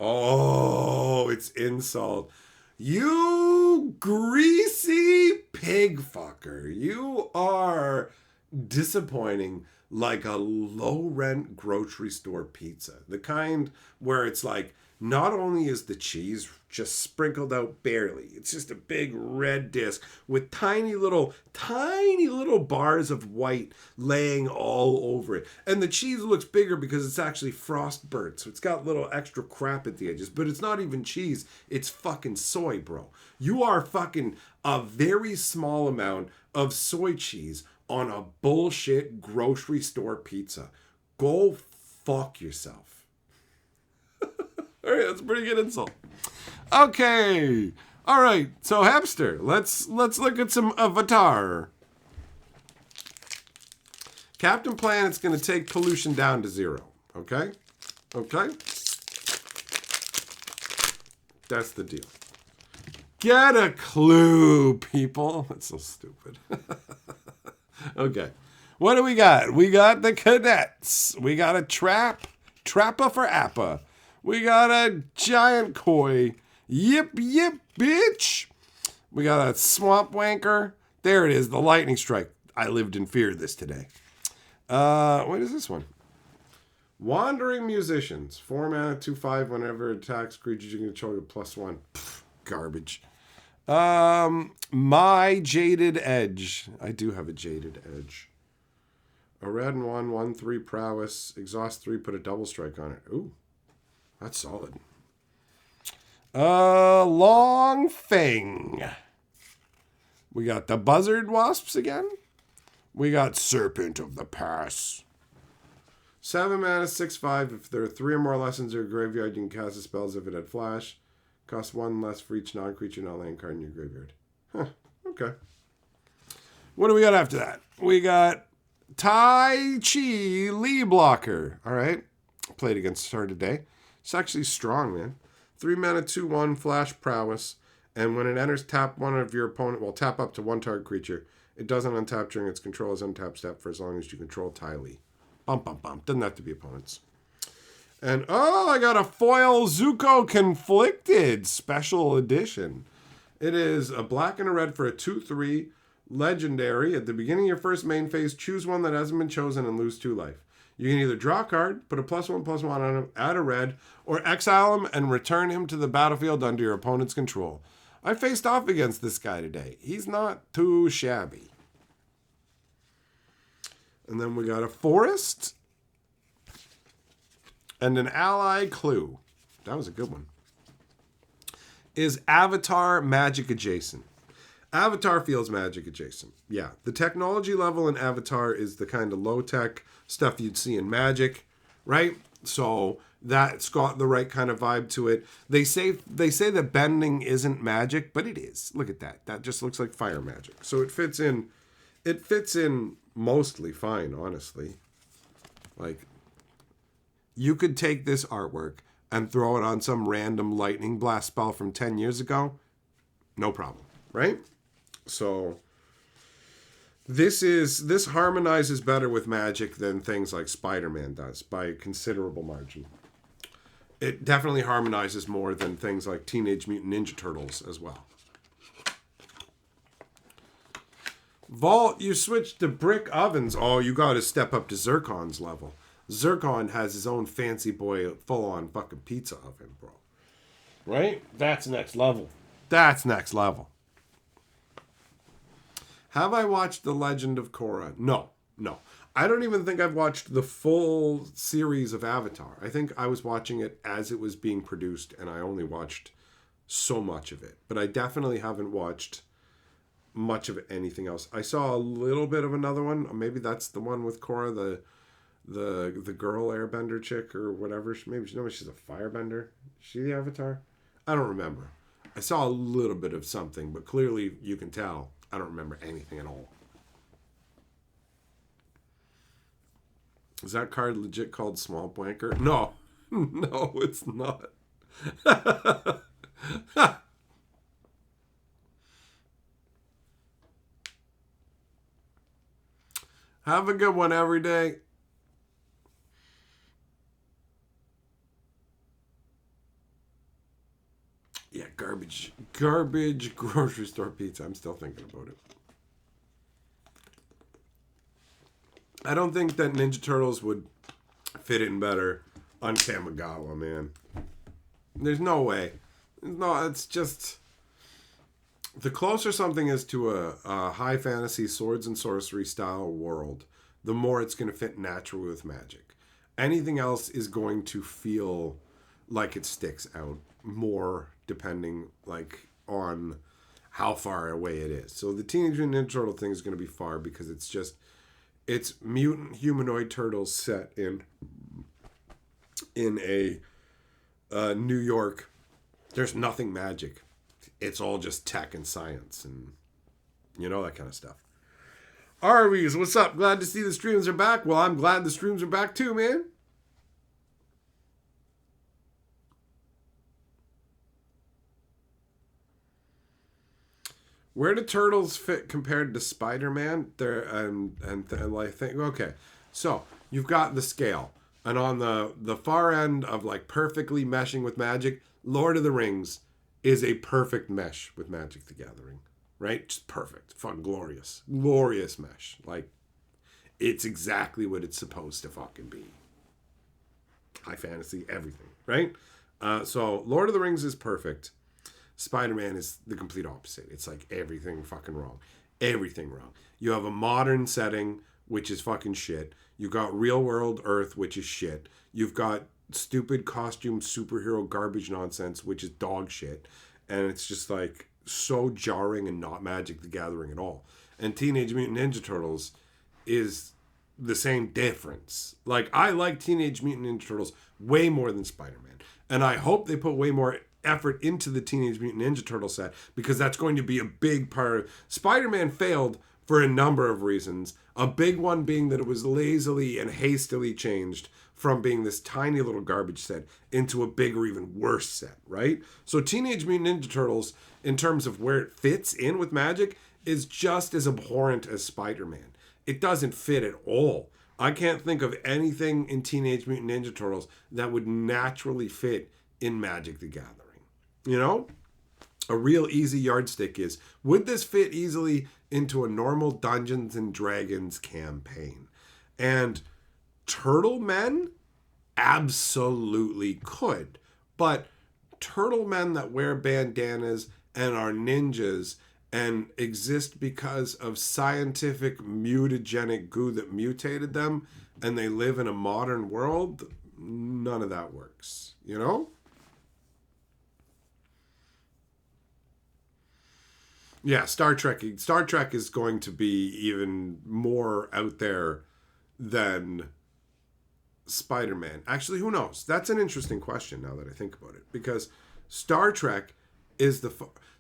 Oh, it's insult. You greasy pig fucker. You are disappointing like a low-rent grocery store pizza. The kind where it's like, not only is the cheese just sprinkled out barely, it's just a big red disc with tiny little bars of white laying all over it. And the cheese looks bigger because it's actually frost burnt, so it's got little extra crap at the edges. But it's not even cheese, it's fucking soy, bro. You are fucking a very small amount of soy cheese on a bullshit grocery store pizza. Go fuck yourself. All right, that's a pretty good insult. Okay. All right. So, Hamster, let's look at some Avatar. Captain Planet's going to take pollution down to 0. Okay? Okay? That's the deal. Get a clue, people. That's so stupid. Okay. What do we got? We got the cadets. We got a trappa for Appa. We got a giant koi. Yip, bitch. We got a swamp wanker. There it is, the lightning strike. I lived in fear of this today. What is this one? Wandering Musicians. 4 mana, 2/5. Whenever it attacks creatures you can control, you +1. Pfft, garbage. My Jaded Edge. I do have a Jaded Edge. A red 1/3 prowess. Exhaust 3, put a double strike on it. Ooh. That's solid. Long Fang. We got the Buzzard Wasps again. We got Serpent of the Pass. 7 mana, 6/5. If there are 3 or more lessons in your graveyard, you can cast the spells if it had flash. Costs 1 less for each non-creature, non-land card in your graveyard. Huh, okay. What do we got after that? We got Tai Chi Lee Blocker. All right. Played against her today. It's actually strong, man. 3 mana, 2/1, flash prowess. And when it enters, tap one of your opponent, well, tap up to 1 target creature. It doesn't untap during its control's untap step for as long as you control Tai Lee. Bum, bum, bum. Doesn't have to be opponents. And, oh, I got a foil Zuko Conflicted special edition. It is a black and a red for a 2/3 legendary. At the beginning of your first main phase, choose one that hasn't been chosen and lose 2 life. You can either draw a card, put a +1/+1 on him, add a red, or exile him and return him to the battlefield under your opponent's control. I faced off against this guy today. He's not too shabby. And then we got a forest and an ally clue. That was a good one. Is Avatar magic adjacent? Avatar feels magic adjacent. Yeah, the technology level in Avatar is the kind of low-tech stuff you'd see in Magic, right? So that's got the right kind of vibe to it. They say that bending isn't magic, but it is. Look at that. That just looks like fire magic. So it fits in. It fits in mostly fine, honestly. Like, you could take this artwork and throw it on some random lightning blast spell from 10 years ago. No problem, right? So this harmonizes better with Magic than things like Spider-Man does by a considerable margin. It definitely harmonizes more than things like Teenage Mutant Ninja Turtles as well. Vault, you switch to brick ovens. Oh, you got to step up to Zircon's level. Zircon has his own fancy boy full-on fucking pizza oven, bro. Right? That's next level. That's next level. Have I watched The Legend of Korra? No. I don't even think I've watched the full series of Avatar. I think I was watching it as it was being produced, and I only watched so much of it. But I definitely haven't watched much of anything else. I saw a little bit of another one. Maybe that's the one with Korra, the girl airbender chick or whatever. Maybe she's a firebender. Is she the Avatar? I don't remember. I saw a little bit of something, but clearly you can tell I don't remember anything at all. Is that card legit called Small Blanker? No. No, it's not. Have a good one every day. Yeah, garbage grocery store pizza. I'm still thinking about it. I don't think that Ninja Turtles would fit in better on Kamigawa, man. There's no way. No, it's just the closer something is to a high fantasy swords and sorcery style world, the more it's going to fit naturally with Magic. Anything else is going to feel like it sticks out more depending on how far away it is. So the Teenage Mutant Ninja Turtle thing is going to be far because it's mutant humanoid turtles set in a New York. There's nothing magic. It's all just tech and science and that kind of stuff. Arby's, what's up? Glad to see the streams are back. Well, I'm glad the streams are back too, man. Where do turtles fit compared to Spider-Man? I think okay. So you've got the scale, and on the far end of perfectly meshing with Magic, Lord of the Rings is a perfect mesh with Magic the Gathering, right? Just perfect, fun, glorious mesh. It's exactly what it's supposed to fucking be. High fantasy, everything, right? So Lord of the Rings is perfect. Spider-Man is the complete opposite. It's everything fucking wrong. Everything wrong. You have a modern setting, which is fucking shit. You've got real world Earth, which is shit. You've got stupid costume superhero garbage nonsense, which is dog shit. And it's just so jarring and not Magic the Gathering at all. And Teenage Mutant Ninja Turtles is the same difference. Like, I like Teenage Mutant Ninja Turtles way more than Spider-Man. And I hope they put way more effort into the Teenage Mutant Ninja Turtle set, because that's going to be a big part of... Spider-Man failed for a number of reasons. A big one being that it was lazily and hastily changed from being this tiny little garbage set into a bigger, even worse set, right? So Teenage Mutant Ninja Turtles, in terms of where it fits in with Magic, is just as abhorrent as Spider-Man. It doesn't fit at all. I can't think of anything in Teenage Mutant Ninja Turtles that would naturally fit in Magic the Gathering. You know? A real easy yardstick is, would this fit easily into a normal Dungeons and Dragons campaign? And Turtle Men absolutely could. But turtle men that wear bandanas and are ninjas and exist because of scientific mutagenic goo that mutated them, and they live in a modern world, none of that works, you know? Yeah, Star Trek is going to be even more out there than Spider-Man. Actually, who knows? That's an interesting question now that I think about it, because Star Trek is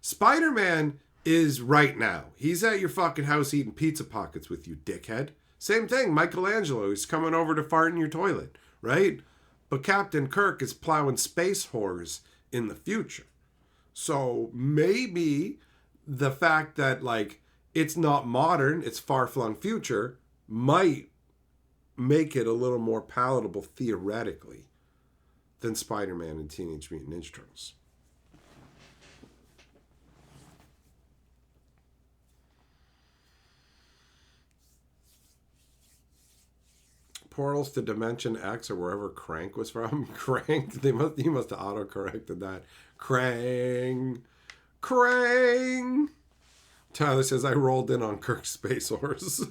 Spider-Man is right now. He's at your fucking house eating pizza pockets with you, dickhead. Same thing, Michelangelo is coming over to fart in your toilet, right? But Captain Kirk is plowing space whores in the future. So maybe the fact that, like, it's not modern, it's far-flung future, might make it a little more palatable theoretically than Spider-Man and Teenage Mutant Ninja Turtles. Portals to Dimension X, or wherever Crank was from. Crank, he must have auto-corrected that. Krang. Tyler says, I rolled in on Kirk's Space Horse.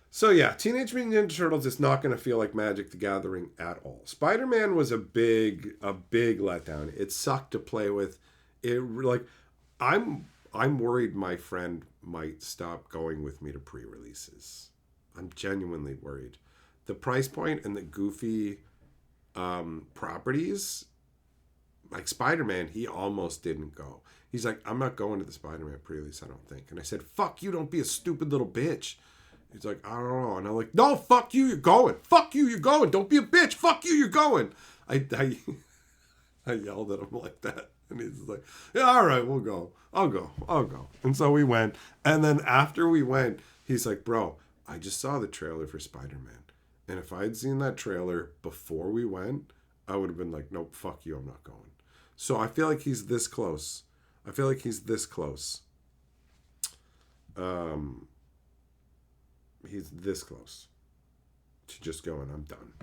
So yeah, Teenage Mutant Ninja Turtles is not going to feel like Magic the Gathering at all. Spider-Man was a big letdown. It sucked to play with. It, like, I'm worried my friend might stop going with me to pre-releases. I'm genuinely worried. The price point and the goofy properties, like Spider-Man, he almost didn't go. He's like, I'm not going to the Spider-Man pre-release, I don't think. And I said, fuck you, don't be a stupid little bitch. He's like, I don't know. And I'm like, no, fuck you, you're going. Fuck you, you're going. Don't be a bitch. Fuck you, you're going. I yelled at him like that. And he's like, yeah, all right, we'll go. I'll go. And so we went. And then after we went, he's like, bro, I just saw the trailer for Spider-Man. And if I'd seen that trailer before we went, I would have been like, nope, fuck you, I'm not going. So I feel like he's this close. He's this close to just going, I'm done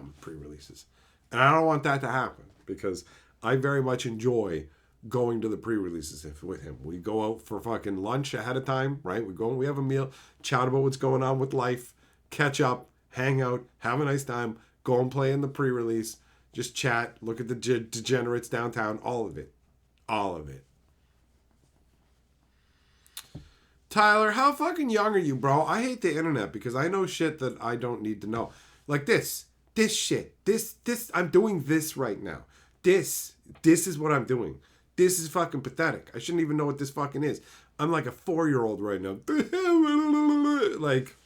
with pre-releases. And I don't want that to happen, because I very much enjoy going to the pre-releases with him. We go out for fucking lunch ahead of time, right? We have a meal, chat about what's going on with life, catch up, hang out, have a nice time, go and play in the pre-release, just chat, look at the degenerates downtown, all of it. Tyler, how fucking young are you, bro? I hate the internet because I know shit that I don't need to know. Like this shit. This, I'm doing this right now. This is what I'm doing. This is fucking pathetic. I shouldn't even know what this fucking is. I'm like a 4-year-old right now. Like,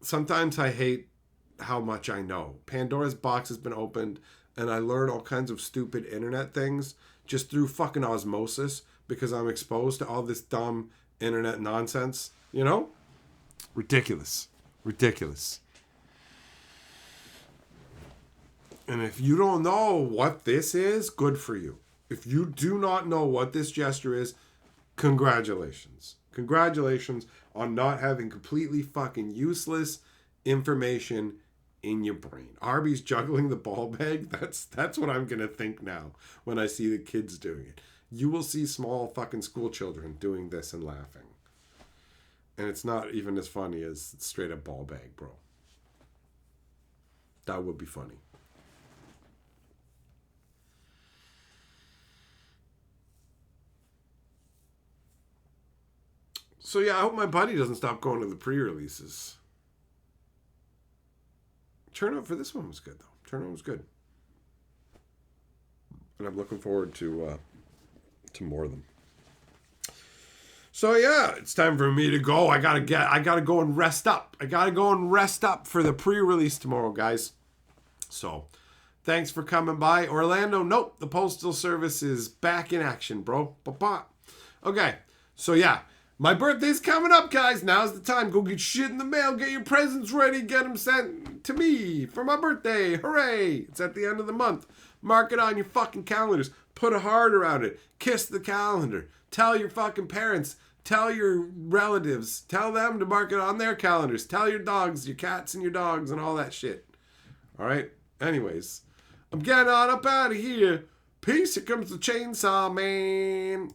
sometimes I hate how much I know. Pandora's box has been opened, and I learn all kinds of stupid internet things just through fucking osmosis, because I'm exposed to all this dumb internet nonsense, you know? Ridiculous. And if you don't know what this is, good for you. If you do not know what this gesture is, congratulations. Congratulations on not having completely fucking useless information in your brain. Arby's juggling the ball bag, that's what I'm going to think now when I see the kids doing it. You will see small fucking school children doing this and laughing. And it's not even as funny as straight up ball bag, bro. That would be funny. So yeah, I hope my buddy doesn't stop going to the pre-releases. Turnout for this one was good, though. Turnout was good. And I'm looking forward to more of them. So yeah, it's time for me to go. I gotta go and rest up. I gotta go and rest up for the pre-release tomorrow, guys. So thanks for coming by. Orlando, nope, the Postal Service is back in action, bro. Ba-ba. Okay, so yeah, my birthday's coming up, guys. Now's the time. Go get shit in the mail. Get your presents ready. Get them sent to me for my birthday. Hooray! It's at the end of the month. Mark it on your fucking calendars. Put a heart around it. Kiss the calendar. Tell your fucking parents. Tell your relatives. Tell them to mark it on their calendars. Tell your dogs, your cats and your dogs and all that shit. All right? Anyways, I'm getting on up out of here. Peace. Here comes the chainsaw man.